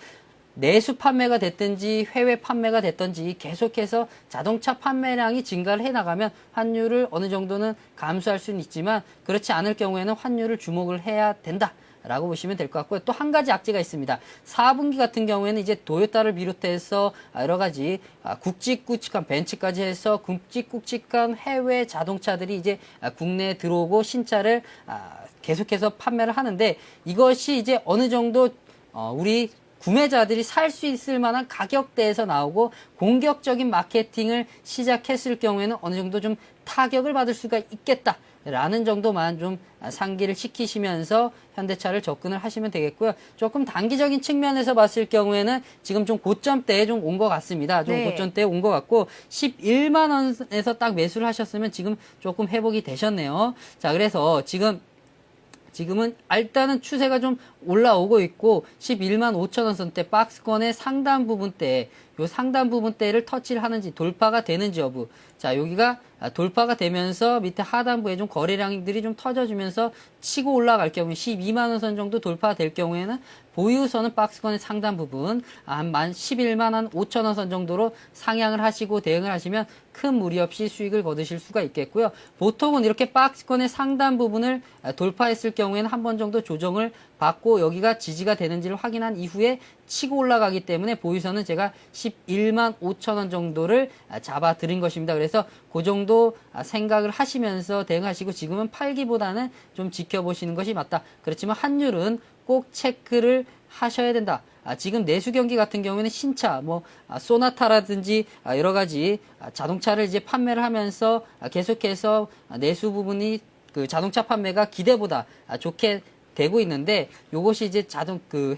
내수 판매가 됐든지 해외 판매가 됐든지 계속해서 자동차 판매량이 증가를 해나가면 환율을 어느 정도는 감수할 수는 있지만, 그렇지 않을 경우에는 환율을 주목을 해야 된다 라고 보시면 될 것 같고요. 또 한 가지 악재가 있습니다. 4분기 같은 경우에는 이제 도요타를 비롯해서 여러 가지 굵직굵직한 벤츠까지 해서 굵직굵직한 해외 자동차들이 이제 국내에 들어오고 신차를 계속해서 판매를 하는데, 이것이 이제 어느 정도 우리 구매자들이 살 수 있을 만한 가격대에서 나오고 공격적인 마케팅을 시작했을 경우에는 어느 정도 좀 타격을 받을 수가 있겠다라는 정도만 좀 상기를 시키시면서 현대차를 접근을 하시면 되겠고요. 조금 단기적인 측면에서 봤을 경우에는 지금 좀 고점대에 좀 온 것 같습니다. 좀 네. 고점대에 온 것 같고, 11만 원에서 딱 매수를 하셨으면 지금 조금 회복이 되셨네요. 자, 그래서 지금은 일단은 추세가 좀 올라오고 있고, 11만 5천 원 선대 박스권의 상단 부분대, 요 상단 부분대를 터치를 하는지, 돌파가 되는지 여부. 자, 여기가 돌파가 되면서 밑에 하단부에 좀 거래량들이 좀 터져주면서 치고 올라갈 경우에 12만 원 선 정도 돌파될 경우에는 보유선은 박스권의 상단 부분 한 11만 5천 원 선 정도로 상향을 하시고 대응을 하시면 큰 무리 없이 수익을 거두실 수가 있겠고요. 보통은 이렇게 박스권의 상단 부분을 돌파했을 경우에는 한 번 정도 조정을 받고 여기가 지지가 되는지를 확인한 이후에 치고 올라가기 때문에 보유선은 제가 11만 5천 원 정도를 잡아 드린 것입니다. 그래서 그 정도 생각을 하시면서 대응하시고, 지금은 팔기보다는 좀 지켜보시는 것이 맞다. 그렇지만 환율은 꼭 체크를 하셔야 된다. 지금 내수 경기 같은 경우에는 신차, 소나타라든지 여러 가지 자동차를 이제 판매를 하면서 계속해서 내수 부분이 그 자동차 판매가 기대보다 좋게 되고 있는데, 요것이 이제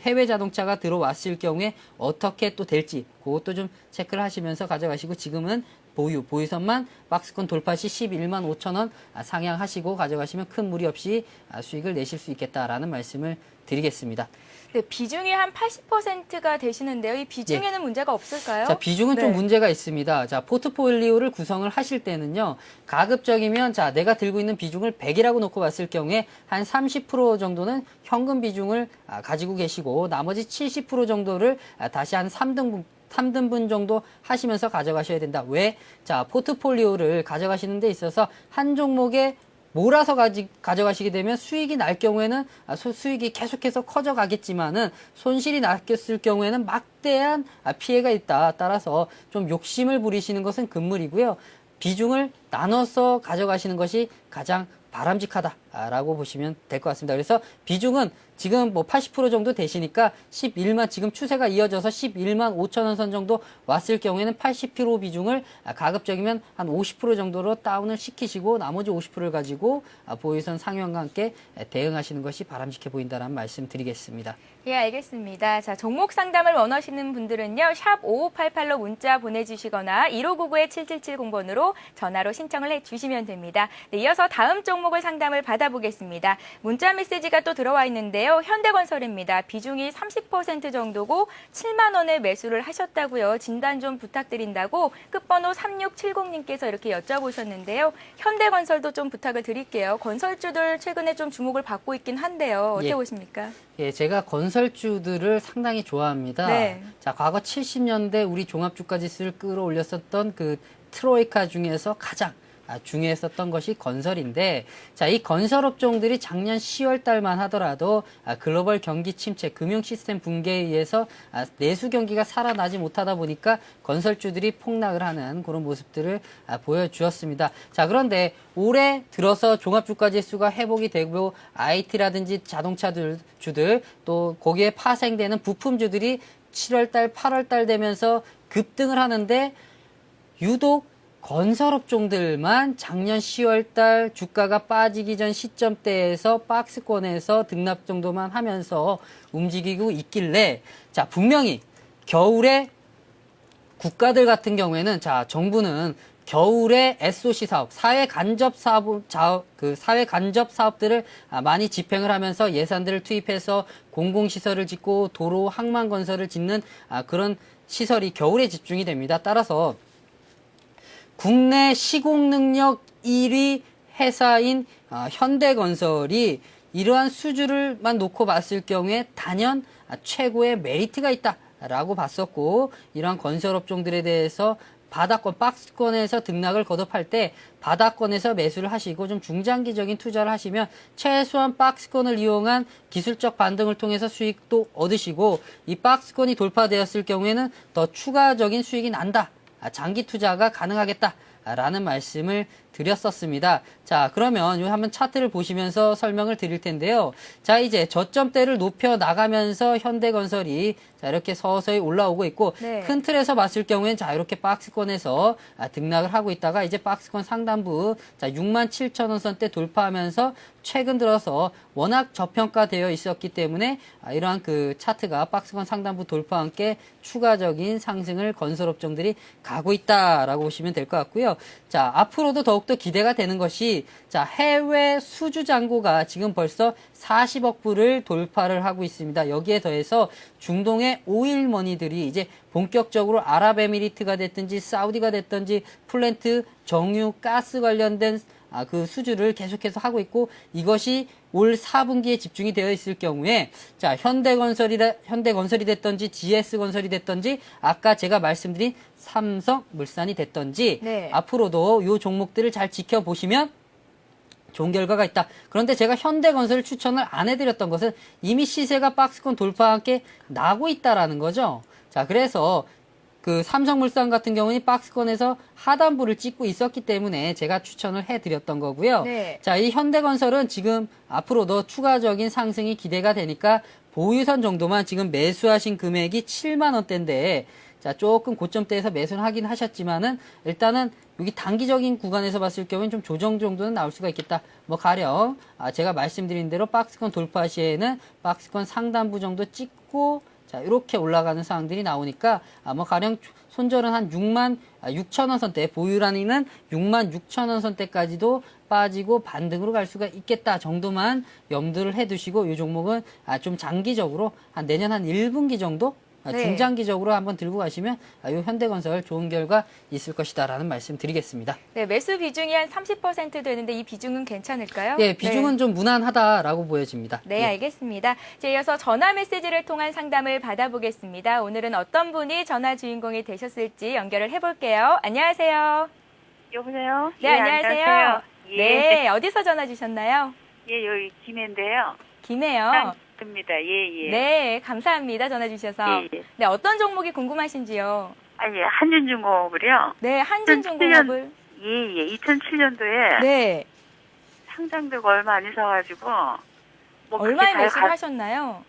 해외 자동차가 들어왔을 경우에 어떻게 또 될지 그것도 좀 체크를 하시면서 가져가시고, 지금은 보유선만 박스권 돌파 시 11만 5천 원 상향하시고 가져가시면 큰 무리 없이 수익을 내실 수 있겠다라는 말씀을 드리겠습니다. 네, 비중이 한 80%가 되시는데요. 이 비중에는 문제가 없을까요? 자, 비중은 네. 좀 문제가 있습니다. 자, 포트폴리오를 구성을 하실 때는요, 가급적이면, 자, 내가 들고 있는 비중을 100이라고 놓고 봤을 경우에 한 30% 정도는 현금 비중을 가지고 계시고, 나머지 70% 정도를 다시 한 3등분 정도 하시면서 가져가셔야 된다. 왜? 자, 포트폴리오를 가져가시는 데 있어서 한 종목에 몰아서 가져가시게 되면 수익이 날 경우에는 수익이 계속해서 커져가겠지만은 손실이 났을 경우에는 막대한 피해가 있다. 따라서 좀 욕심을 부리시는 것은 금물이고요. 비중을 나눠서 가져가시는 것이 가장 바람직하다라고 보시면 될 것 같습니다. 그래서 비중은 지금 뭐 80% 정도 되시니까 11만 지금 추세가 이어져서 11만 5천 원 선 정도 왔을 경우에는 80% 비중을 가급적이면 한 50% 정도로 다운을 시키시고 나머지 50%를 가지고 보유선 상향과 함께 대응하시는 것이 바람직해 보인다는 말씀 드리겠습니다. 예, 알겠습니다. 자, 종목 상담을 원하시는 분들은요, 샵 5588로 문자 보내주시거나 1599-7770번으로 전화로 신청을 해주시면 됩니다. 네, 이어서 다음 종목을 상담을 받아보겠습니다. 문자 메시지가 또 들어와 있는데요. 현대건설입니다. 비중이 30% 정도고 7만 원에 매수를 하셨다고요. 진단 좀 부탁드린다고 끝번호 3670님께서 이렇게 여쭤보셨는데요. 현대건설도 좀 부탁을 드릴게요. 건설주들 최근에 좀 주목을 받고 있긴 한데요. 어떻게 예. 보십니까? 예, 제가 건설주들을 상당히 좋아합니다. 네. 자, 과거 70년대 우리 종합주가 지수를 끌어올렸었던 그 트로이카 중에서 가장 중요했었던 것이 건설인데, 자, 이 건설업종들이 작년 10월 달만 하더라도 글로벌 경기 침체, 금융 시스템 붕괴에 의해서 내수 경기가 살아나지 못하다 보니까 건설주들이 폭락을 하는 그런 모습들을 보여주었습니다. 자, 그런데 올해 들어서 종합주가지수가 회복이 되고 IT라든지 자동차주들 또 거기에 파생되는 부품주들이 7월 달, 8월 달 되면서 급등을 하는데 유독 건설업종들만 작년 10월 달 주가가 빠지기 전 시점대에서 박스권에서 등락 정도만 하면서 움직이고 있길래, 자, 분명히 겨울에 국가들 같은 경우에는, 자, 정부는 겨울에 SOC 사업, 사회 간접 사업들을 많이 집행을 하면서 예산들을 투입해서 공공시설을 짓고 도로, 항만 건설을 짓는 그런 시설이 겨울에 집중이 됩니다. 따라서 국내 시공 능력 1위 회사인 현대건설이 이러한 수주를만 놓고 봤을 경우에 단연 최고의 메리트가 있다라고 봤었고, 이러한 건설업종들에 대해서 바닥권, 박스권에서 등락을 거듭할 때 바닥권에서 매수를 하시고 좀 중장기적인 투자를 하시면 최소한 박스권을 이용한 기술적 반등을 통해서 수익도 얻으시고, 이 박스권이 돌파되었을 경우에는 더 추가적인 수익이 난다. 장기 투자가 가능하겠다라는 말씀을 드렸었습니다. 자, 그러면 요 한번 차트를 보시면서 설명을 드릴 텐데요. 자, 이제 저점대를 높여 나가면서 현대건설이 자, 이렇게 서서히 올라오고 있고, 네. 큰 틀에서 봤을 경우엔 자, 이렇게 박스권에서 등락을 하고 있다가 이제 박스권 상단부 자, 67,000원 선대 돌파하면서 최근 들어서 워낙 저평가되어 있었기 때문에 이러한 그 차트가 박스권 상단부 돌파와 함께 추가적인 상승을 건설업종들이 가고 있다라고 보시면 될 것 같고요. 자, 앞으로도 더욱더 기대가 되는 것이, 자, 해외 수주 잔고가 지금 벌써 40억 불을 돌파를 하고 있습니다. 여기에 더해서 중동의 오일 머니들이 이제 본격적으로 아랍에미리트가 됐든지 사우디가 됐든지 플랜트, 정유, 가스 관련된 그 수주를 계속해서 하고 있고, 이것이 올 4분기에 집중이 되어 있을 경우에, 자, 현대건설이 됐든지 GS건설이 됐든지 아까 제가 말씀드린 삼성물산이 됐든지 네. 앞으로도 요 종목들을 잘 지켜보시면 좋은 결과가 있다. 그런데 제가 현대건설을 추천을 안 해드렸던 것은 이미 시세가 박스권 돌파와 함께 나고 있다라는 거죠. 자, 그래서 그 삼성물산 같은 경우는 박스권에서 하단부를 찍고 있었기 때문에 제가 추천을 해드렸던 거고요. 네. 자, 이 현대건설은 지금 앞으로도 추가적인 상승이 기대가 되니까 보유선 정도만, 지금 매수하신 금액이 7만 원대인데, 자, 조금 고점대에서 매수는 하긴 하셨지만은 일단은 여기 단기적인 구간에서 봤을 경우엔 좀 조정 정도는 나올 수가 있겠다. 뭐 가령 제가 말씀드린 대로 박스권 돌파 시에는 박스권 상단부 정도 찍고, 자, 이렇게 올라가는 상황들이 나오니까 뭐 가령 손절은 한 6만 6천 원 선대, 보유란위는 6만 6천 원 선대까지도 빠지고 반등으로 갈 수가 있겠다 정도만 염두를 해두시고, 이 종목은 좀 장기적으로 한 내년 한 1분기 정도 네. 중장기적으로 한번 들고 가시면 이 현대건설 좋은 결과 있을 것이다라는 말씀 드리겠습니다. 네, 매수 비중이 한 30% 되는데 이 비중은 괜찮을까요? 예, 비중은 좀 무난하다라고 보여집니다. 네, 예. 알겠습니다. 자, 이어서 전화 메시지를 통한 상담을 받아보겠습니다. 오늘은 어떤 분이 전화 주인공이 되셨을지 연결을 해볼게요. 안녕하세요. 여보세요? 네, 안녕하세요. 안녕하세요. 예. 네, 어디서 전화 주셨나요? 예, 여기 김해인데요. 김해요. 입니다. 예, 예. 네, 감사합니다. 전화 주셔서. 예, 예. 네, 어떤 종목이 궁금하신지요? 예, 한진중공업을요. 네, 한진중공업을. 예, 2007년도에 네, 상장되고 얼마 안 있어가지고 뭐 얼마에 그렇게 매수를 하셨나요?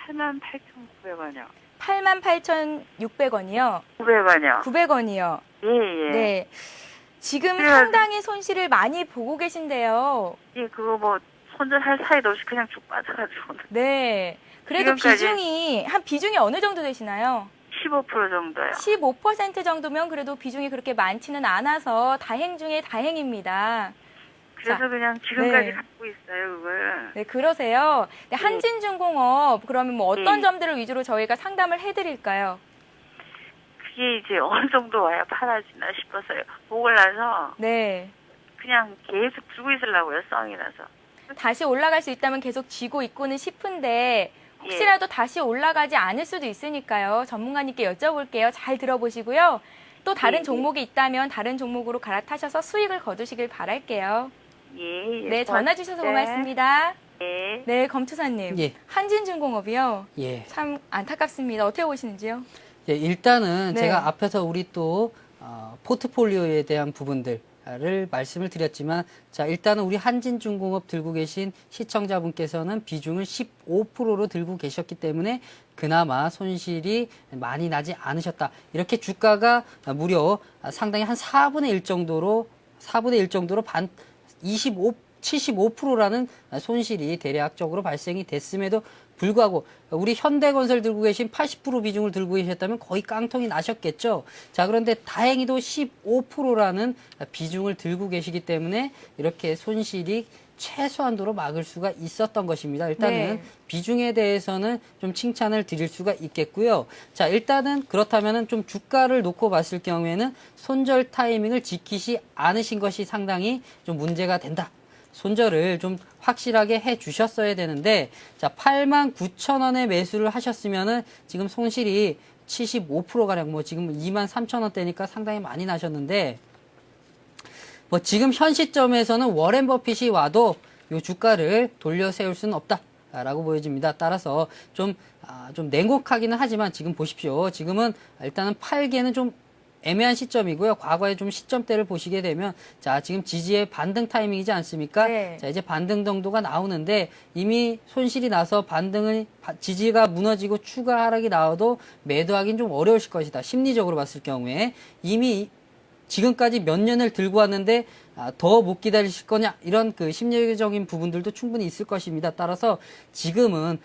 88,900원이요. 88,600원이요. 900원이요. 900원이요. 예, 예. 네. 지금 그래가지고- 상당히 손실을 많이 보고 계신데요. 예, 그거 뭐 손절할 사이도 없이 그냥 쭉 빠져가지고 네. 그래도 지금까지- 비중이 어느 정도 되시나요? 15% 정도요. 15% 정도면 그래도 비중이 그렇게 많지는 않아서 다행 중에 다행입니다. 그래서 자, 그냥 지금까지 네. 갖고 있어요, 그걸. 네, 그러세요. 네, 한진중공업, 그러면 뭐 어떤 네. 점들을 위주로 저희가 상담을 해드릴까요? 그게 이제 어느 정도 와야 팔아지나 싶어서요. 보고 나서 네. 그냥 계속 주고 있으려고요, 썽이라서. 다시 올라갈 수 있다면 계속 쥐고 있고는 싶은데, 혹시라도 다시 올라가지 않을 수도 있으니까요. 전문가님께 여쭤볼게요. 잘 들어보시고요. 또 다른 네, 종목이 있다면 다른 종목으로 갈아타셔서 수익을 거두시길 바랄게요. 예, 예. 네, 전화 주셔서 고맙습니다. 예. 네, 검투사님. 예. 한진중공업이요. 예. 참 안타깝습니다. 어떻게 보시는지요? 예, 일단은 네. 제가 앞에서 우리 또 포트폴리오에 대한 부분들을 말씀을 드렸지만, 자, 일단은 우리 한진중공업 들고 계신 시청자분께서는 비중을 15%로 들고 계셨기 때문에 그나마 손실이 많이 나지 않으셨다. 이렇게 주가가 무려 상당히 한 4분의 1 정도로 75%라는 손실이 대략적으로 발생이 됐음에도 불구하고 우리 현대건설 들고 계신 80% 비중을 들고 계셨다면 거의 깡통이 나셨겠죠. 자, 그런데 다행히도 15%라는 비중을 들고 계시기 때문에 이렇게 손실이 최소한도로 막을 수가 있었던 것입니다. 일단은 네. 비중에 대해서는 좀 칭찬을 드릴 수가 있겠고요. 자, 일단은 그렇다면은 좀 주가를 놓고 봤을 경우에는 손절 타이밍을 지키지 않으신 것이 상당히 좀 문제가 된다. 손절을 좀 확실하게 해 주셨어야 되는데, 자, 89,000원에 매수를 하셨으면은 지금 손실이 75%가량, 뭐 지금 23,000원대니까 상당히 많이 나셨는데, 뭐 지금 현 시점에서는 워렌 버핏이 와도 이 주가를 돌려 세울 수는 없다라고 보여집니다. 따라서 좀 냉혹하기는 하지만 지금 보십시오. 지금은 일단은 팔기에는 좀 애매한 시점이고요. 과거에 좀 시점대를 보시게 되면, 자, 지금 지지의 반등 타이밍이지 않습니까? 네. 자, 이제 반등 정도가 나오는데 이미 손실이 나서 지지가 무너지고 추가 하락이 나와도 매도하기는 좀 어려우실 것이다. 심리적으로 봤을 경우에 이미 지금까지 몇 년을 들고 왔는데 더 못 기다리실 거냐, 이런 그 심리적인 부분들도 충분히 있을 것입니다. 따라서 지금은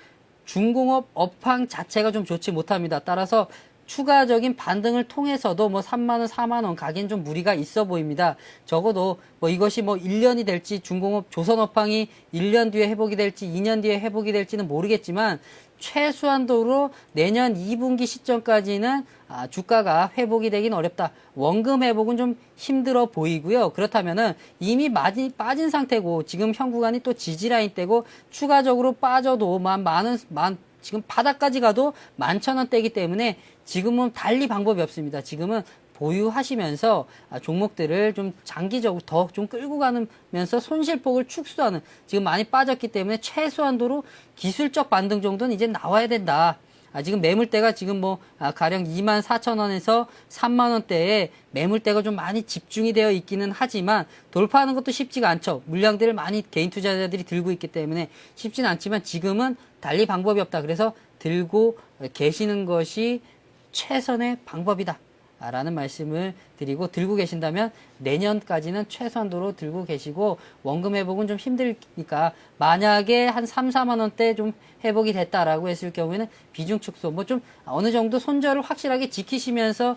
중공업 업황 자체가 좀 좋지 못합니다. 따라서 추가적인 반등을 통해서도 뭐 3만원, 4만원 가긴 좀 무리가 있어 보입니다. 적어도 뭐 이것이 뭐 1년이 될지, 중공업 조선업황이 1년 뒤에 회복이 될지 2년 뒤에 회복이 될지는 모르겠지만 최소한도로 내년 2분기 시점까지는 주가가 회복이 되긴 어렵다. 원금 회복은 좀 힘들어 보이고요. 그렇다면은 이미 많이 빠진 상태고 지금 현 구간이 또 지지라인 때고 추가적으로 빠져도 지금 바닥까지 가도 11,000원대이기 때문에 지금은 달리 방법이 없습니다. 지금은 보유하시면서 종목들을 좀 장기적으로 더 좀 끌고 가면서 손실폭을 축소하는, 지금 많이 빠졌기 때문에 최소한도로 기술적 반등 정도는 이제 나와야 된다. 지금 매물대가 지금 뭐 가령 24,000원에서 3만원대에 매물대가 좀 많이 집중이 되어 있기는 하지만 돌파하는 것도 쉽지가 않죠. 물량들을 많이 개인 투자자들이 들고 있기 때문에 쉽지는 않지만 지금은 달리 방법이 없다. 그래서 들고 계시는 것이 최선의 방법이다 라는 말씀을 드리고, 들고 계신다면 내년까지는 최소한도로 들고 계시고, 원금 회복은 좀 힘드니까 만약에 한 3, 4만 원대 좀 회복이 됐다라고 했을 경우에는 비중 축소, 뭐 좀 어느 정도 손절을 확실하게 지키시면서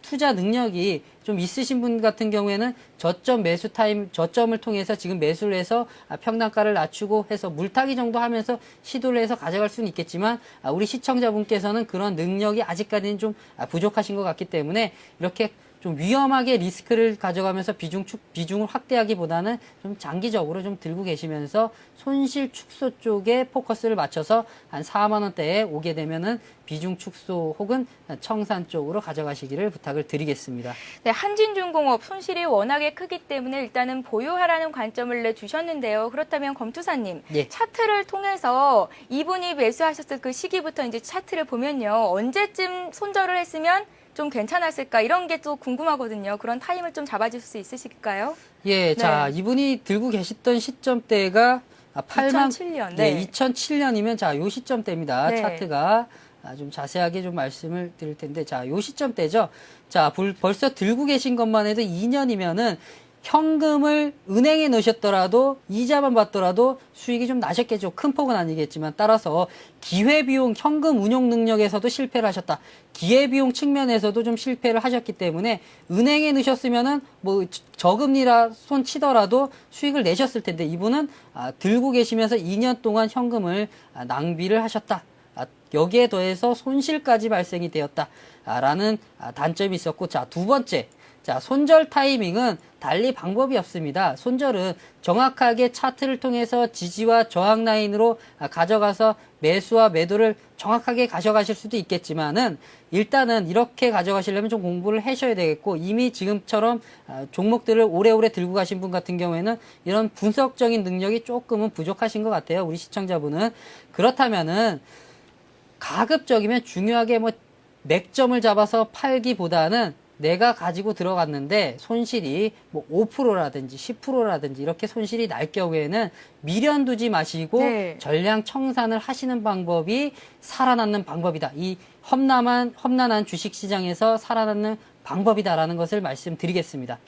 투자 능력이 좀 있으신 분 같은 경우에는 저점을 통해서 지금 매수를 해서 평단가를 낮추고 해서 물타기 정도 하면서 시도를 해서 가져갈 수는 있겠지만, 우리 시청자분께서는 그런 능력이 아직까지는 좀 부족하신 것 같기 때문에 이렇게 좀 위험하게 리스크를 가져가면서 비중을 확대하기보다는 좀 장기적으로 좀 들고 계시면서 손실 축소 쪽에 포커스를 맞춰서 한 4만 원대에 오게 되면은 비중 축소 혹은 청산 쪽으로 가져가시기를 부탁을 드리겠습니다. 네, 한진중공업 손실이 워낙에 크기 때문에 일단은 보유하라는 관점을 내주셨는데요. 그렇다면 검투사님, 예. 차트를 통해서 이분이 매수하셨을 그 시기부터 이제 차트를 보면요. 언제쯤 손절을 했으면 좀 괜찮았을까, 이런 게 또 궁금하거든요. 그런 타임을 좀 잡아줄 수 있으실까요? 예, 자, 이분이 들고 계셨던 시점대가 8만 2007년. 네, 2007년이면 자, 요 시점대입니다. 네. 차트가 좀 자세하게 좀 말씀을 드릴 텐데 자, 요 시점대죠. 자, 벌써 들고 계신 것만 해도 2년이면은 현금을 은행에 넣으셨더라도 이자만 받더라도 수익이 좀 나셨겠죠. 큰 폭은 아니겠지만 따라서 기회비용 현금 운용 능력에서도 실패를 하셨다. 기회비용 측면에서도 좀 실패를 하셨기 때문에 은행에 넣으셨으면은 뭐 저금리라 손 치더라도 수익을 내셨을 텐데 이분은 들고 계시면서 2년 동안 현금을 낭비를 하셨다. 여기에 더해서 손실까지 발생이 되었다라는 단점이 있었고 자, 두 번째. 자, 손절 타이밍은 달리 방법이 없습니다. 손절은 정확하게 차트를 통해서 지지와 저항 라인으로 가져가서 매수와 매도를 정확하게 가져가실 수도 있겠지만은 일단은 이렇게 가져가시려면 좀 공부를 하셔야 되겠고 이미 지금처럼 종목들을 오래오래 들고 가신 분 같은 경우에는 이런 분석적인 능력이 조금은 부족하신 것 같아요. 우리 시청자분은. 그렇다면은 가급적이면 중요하게 뭐 맥점을 잡아서 팔기보다는 내가 가지고 들어갔는데 손실이 뭐 5%라든지 10%라든지 이렇게 손실이 날 경우에는 미련 두지 마시고 네. 전량 청산을 하시는 방법이 살아남는 방법이다. 이 험난한 주식시장에서 살아남는 방법이다라는 것을 말씀드리겠습니다.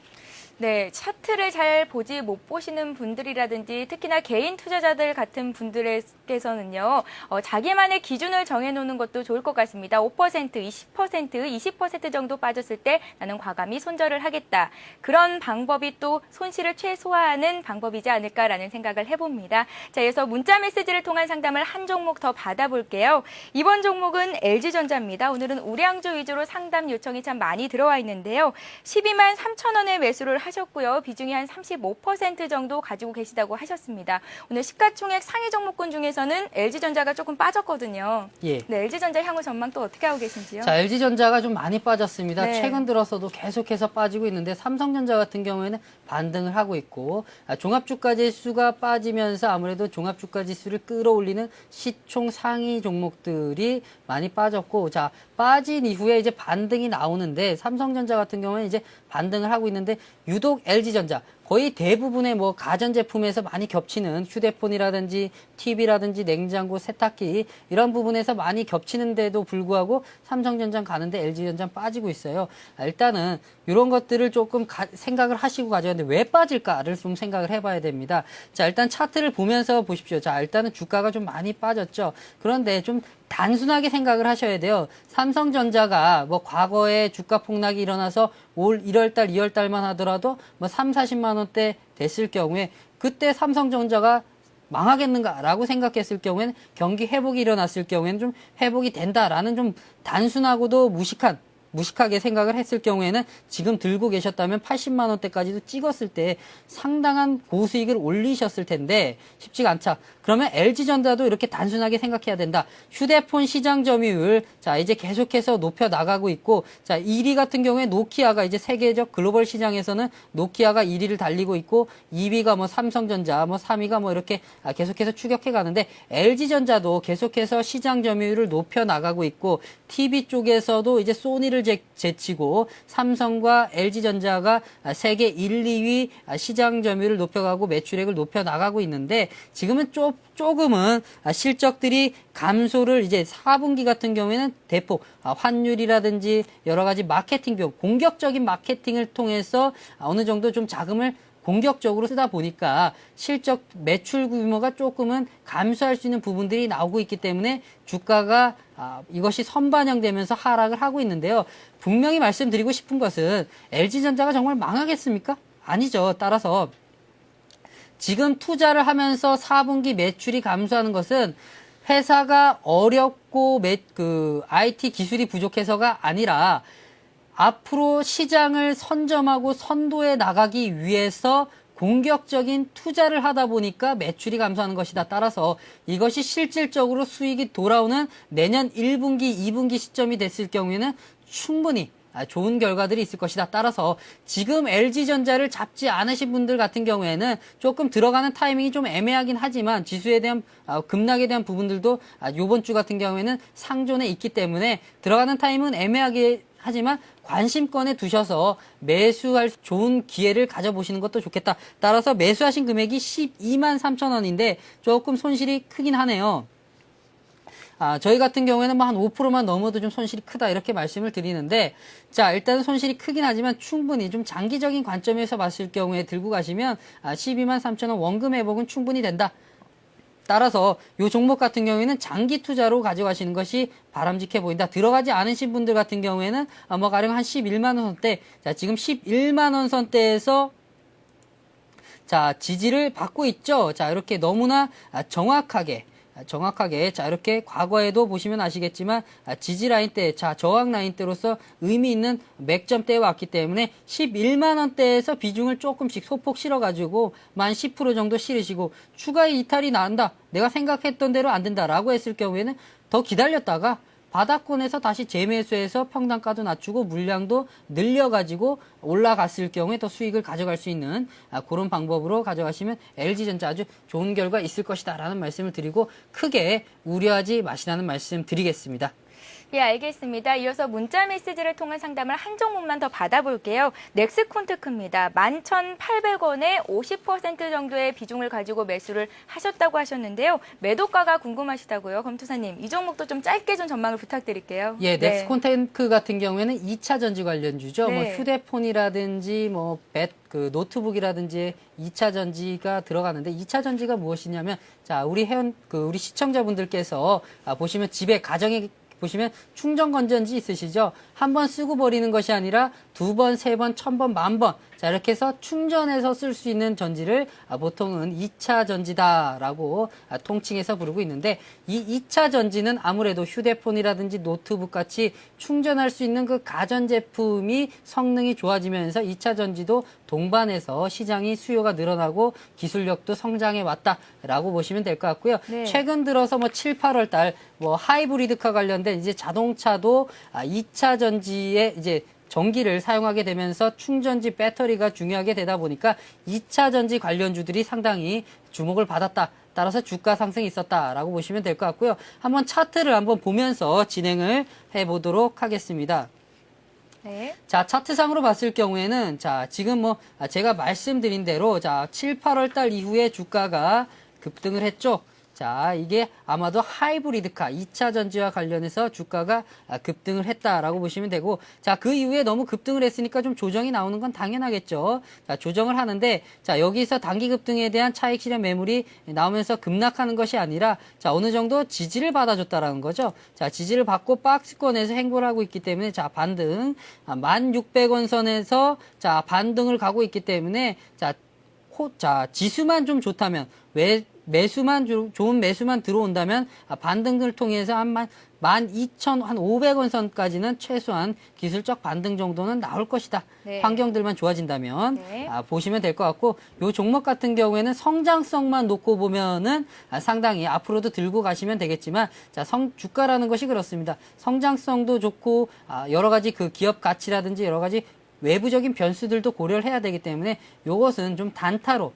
네, 차트를 잘 보지 못 보시는 분들이라든지 특히나 개인 투자자들 같은 분들께서는요, 자기만의 기준을 정해놓는 것도 좋을 것 같습니다. 5%, 20%, 20% 정도 빠졌을 때 나는 과감히 손절을 하겠다. 그런 방법이 또 손실을 최소화하는 방법이지 않을까라는 생각을 해봅니다. 자, 그래서 문자 메시지를 통한 상담을 한 종목 더 받아볼게요. 이번 종목은 LG전자입니다. 오늘은 우량주 위주로 상담 요청이 참 많이 들어와 있는데요. 12만 3천 원에 매수를 하셨고요. 비중이 한 35% 정도 가지고 계시다고 하셨습니다. 오늘 시가총액 상위 종목군 중에서는 LG전자가 조금 빠졌거든요. 예. 네, LG전자 향후 전망 또 어떻게 하고 계신지요? 자, LG전자가 좀 많이 빠졌습니다. 네. 최근 들어서도 계속해서 빠지고 있는데 삼성전자 같은 경우에는 반등을 하고 있고 종합주가지수가 빠지면서 아무래도 종합주가지수를 끌어올리는 시총 상위 종목들이 많이 빠졌고 자, 빠진 이후에 이제 반등이 나오는데 삼성전자 같은 경우는 이제 반등을 하고 있는데 유독 LG전자 거의 대부분의 뭐 가전제품에서 많이 겹치는 휴대폰이라든지 TV라든지 냉장고, 세탁기 이런 부분에서 많이 겹치는데도 불구하고 삼성전자 가는데 LG전자 빠지고 있어요. 일단은 이런 것들을 조금 생각을 하시고 가져야 되는데 왜 빠질까를 좀 생각을 해봐야 됩니다. 자, 일단 차트를 보면서 보십시오. 자, 일단은 주가가 좀 많이 빠졌죠. 그런데 좀 단순하게 생각을 하셔야 돼요. 삼성전자가 뭐 과거에 주가 폭락이 일어나서 올 1월달, 2월달만 하더라도 뭐 3, 40만 원대 됐을 경우에 그때 삼성전자가 망하겠는가라고 생각했을 경우에는 경기 회복이 일어났을 경우에는 좀 회복이 된다라는 좀 단순하고도 무식하게 생각을 했을 경우에는 지금 들고 계셨다면 80만 원대까지도 찍었을 때 상당한 고수익을 올리셨을 텐데 쉽지가 않죠. 그러면 LG전자도 이렇게 단순하게 생각해야 된다. 휴대폰 시장 점유율 자 이제 계속해서 높여 나가고 있고 자 1위 같은 경우에 노키아가 이제 세계적 글로벌 시장에서는 노키아가 1위를 달리고 있고 2위가 뭐 삼성전자 뭐 3위가 뭐 이렇게 계속해서 추격해 가는데 LG전자도 계속해서 시장 점유율을 높여 나가고 있고 TV 쪽에서도 이제 소니를 제치고 삼성과 LG전자가 세계 1, 2위 시장 점유율을 높여가고 매출액을 높여 나가고 있는데 지금은 조금은 실적들이 감소를 이제 4분기 같은 경우에는 대폭 환율이라든지 여러 가지 마케팅 비용, 공격적인 마케팅을 통해서 어느 정도 좀 자금을 공격적으로 쓰다 보니까 실적 매출 규모가 조금은 감소할 수 있는 부분들이 나오고 있기 때문에 주가가 이것이 선반영되면서 하락을 하고 있는데요. 분명히 말씀드리고 싶은 것은 LG전자가 정말 망하겠습니까? 아니죠. 따라서 지금 투자를 하면서 4분기 매출이 감소하는 것은 회사가 어렵고 IT 기술이 부족해서가 아니라 앞으로 시장을 선점하고 선도해 나가기 위해서 공격적인 투자를 하다 보니까 매출이 감소하는 것이다. 따라서 이것이 실질적으로 수익이 돌아오는 내년 1분기, 2분기 시점이 됐을 경우에는 충분히 좋은 결과들이 있을 것이다. 따라서 지금 LG전자를 잡지 않으신 분들 같은 경우에는 조금 들어가는 타이밍이 좀 애매하긴 하지만 지수에 대한 급락에 대한 부분들도 이번 주 같은 경우에는 상존에 있기 때문에 들어가는 타이밍은 애매하게 하지만 관심권에 두셔서 매수할 좋은 기회를 가져보시는 것도 좋겠다. 따라서 매수하신 금액이 12만 3천 원인데 조금 손실이 크긴 하네요. 저희 같은 경우에는 뭐 한 5%만 넘어도 좀 손실이 크다 이렇게 말씀을 드리는데, 자, 일단 손실이 크긴 하지만 충분히 좀 장기적인 관점에서 봤을 경우에 들고 가시면 12만 3천 원 원금 회복은 충분히 된다. 따라서 이 종목 같은 경우에는 장기 투자로 가져가시는 것이 바람직해 보인다. 들어가지 않으신 분들 같은 경우에는 뭐 가령 한 11만 원 선대, 자, 지금 11만 원 선대에서 자, 지지를 받고 있죠. 자, 이렇게 너무나 정확하게, 자, 이렇게 과거에도 보시면 아시겠지만, 지지 라인대, 자, 저항 라인대로서 의미 있는 맥점대에 왔기 때문에 11만원대에서 비중을 조금씩 소폭 실어가지고, 만 10% 정도 실으시고, 추가 이탈이 나온다. 내가 생각했던 대로 안 된다라고 했을 경우에는 더 기다렸다가, 바닥권에서 다시 재매수해서 평단가도 낮추고 물량도 늘려가지고 올라갔을 경우에 더 수익을 가져갈 수 있는 그런 방법으로 가져가시면 LG전자 아주 좋은 결과 있을 것이다 라는 말씀을 드리고 크게 우려하지 마시라는 말씀 드리겠습니다. 예, 알겠습니다. 이어서 문자 메시지를 통한 상담을 한 종목만 더 받아볼게요. 넥스콘테크입니다. 11,800원에 50% 정도의 비중을 가지고 매수를 하셨다고 하셨는데요. 매도가가 궁금하시다고요. 검투사님, 이 종목도 좀 짧게 좀 전망을 부탁드릴게요. 예, 넥스콘테크 같은 경우에는 2차 전지 관련주죠. 네. 뭐 휴대폰이라든지 뭐 노트북이라든지 2차 전지가 들어가는데 2차 전지가 무엇이냐면 자, 우리 우리 시청자분들께서 보시면 집에 가정에 보시면 충전 건전지 있으시죠? 한 번 쓰고 버리는 것이 아니라 2번, 3번, 1000번, 10,000번. 자, 이렇게 해서 충전해서 쓸 수 있는 전지를 보통은 2차 전지다라고 통칭해서 부르고 있는데 이 2차 전지는 아무래도 휴대폰이라든지 노트북 같이 충전할 수 있는 그 가전제품이 성능이 좋아지면서 2차 전지도 동반해서 시장이 수요가 늘어나고 기술력도 성장해 왔다라고 보시면 될 것 같고요. 네. 최근 들어서 뭐 7, 8월 달 뭐 하이브리드카 관련된 이제 자동차도 2차 전지에 이제 전기를 사용하게 되면서 충전지 배터리가 중요하게 되다 보니까 2차 전지 관련주들이 상당히 주목을 받았다. 따라서 주가 상승이 있었다라고 보시면 될 것 같고요. 한번 차트를 한번 보면서 진행을 해보도록 하겠습니다. 네. 자, 차트상으로 봤을 경우에는 자, 지금 뭐 제가 말씀드린 대로 자, 7, 8월 달 이후에 주가가 급등을 했죠. 자, 이게 아마도 하이브리드카 2차 전지와 관련해서 주가가 급등을 했다라고 보시면 되고, 자, 그 이후에 너무 급등을 했으니까 좀 조정이 나오는 건 당연하겠죠. 자, 조정을 하는데, 자, 여기서 단기 급등에 대한 차익 실현 매물이 나오면서 급락하는 것이 아니라, 자, 어느 정도 지지를 받아줬다라는 거죠. 자, 지지를 받고 박스권에서 행보를 하고 있기 때문에, 자, 반등, 1,600원 선에서, 자, 반등을 가고 있기 때문에, 자, 지수만 좀 좋다면, 좋은 매수만 들어온다면 반등을 통해서 한 12,500원 선까지는 최소한 기술적 반등 정도는 나올 것이다. 네. 환경들만 좋아진다면 네. 보시면 될 것 같고 이 종목 같은 경우에는 성장성만 놓고 보면은 상당히 앞으로도 들고 가시면 되겠지만 자, 주가라는 것이 그렇습니다. 성장성도 좋고 여러 가지 그 기업 가치라든지 여러 가지 외부적인 변수들도 고려를 해야 되기 때문에 이것은 좀 단타로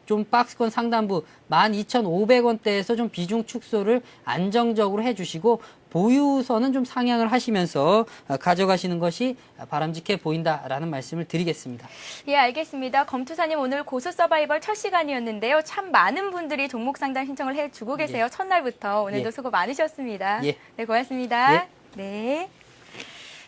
좀 박스권 상단부 12,500원대에서 좀 비중 축소를 안정적으로 해주시고 보유선은 좀 상향을 하시면서 가져가시는 것이 바람직해 보인다라는 말씀을 드리겠습니다. 예, 알겠습니다. 검투사님 오늘 고수 서바이벌 첫 시간이었는데요. 참 많은 분들이 종목 상담 신청을 해주고 계세요. 예. 첫날부터 오늘도 예. 수고 많으셨습니다. 예. 네, 고맙습니다. 예. 네.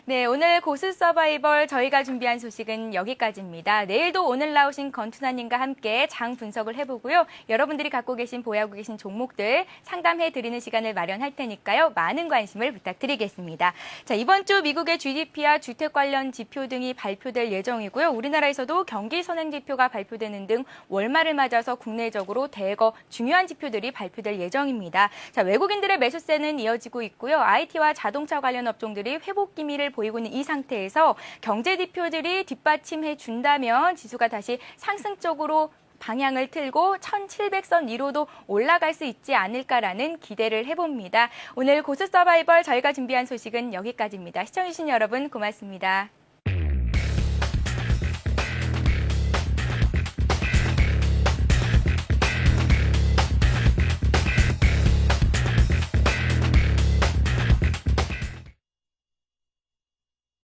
네, 오늘 고수 서바이벌 저희가 준비한 소식은 여기까지입니다. 내일도 오늘 나오신 건투사님과 함께 장 분석을 해보고요. 여러분들이 갖고 계신 보유하고 계신 종목들 상담해드리는 시간을 마련할 테니까요. 많은 관심을 부탁드리겠습니다. 자, 이번 주 미국의 GDP와 주택 관련 지표 등이 발표될 예정이고요. 우리나라에서도 경기 선행 지표가 발표되는 등 월말을 맞아서 국내적으로 대거 중요한 지표들이 발표될 예정입니다. 자, 외국인들의 매수세는 이어지고 있고요. IT와 자동차 관련 업종들이 회복 기미를 보이고 있는 이 상태에서 경제 지표들이 뒷받침해 준다면 지수가 다시 상승 쪽으로 방향을 틀고 1,700선 위로도 올라갈 수 있지 않을까라는 기대를 해봅니다. 오늘 고수 서바이벌 저희가 준비한 소식은 여기까지입니다. 시청해주신 여러분 고맙습니다.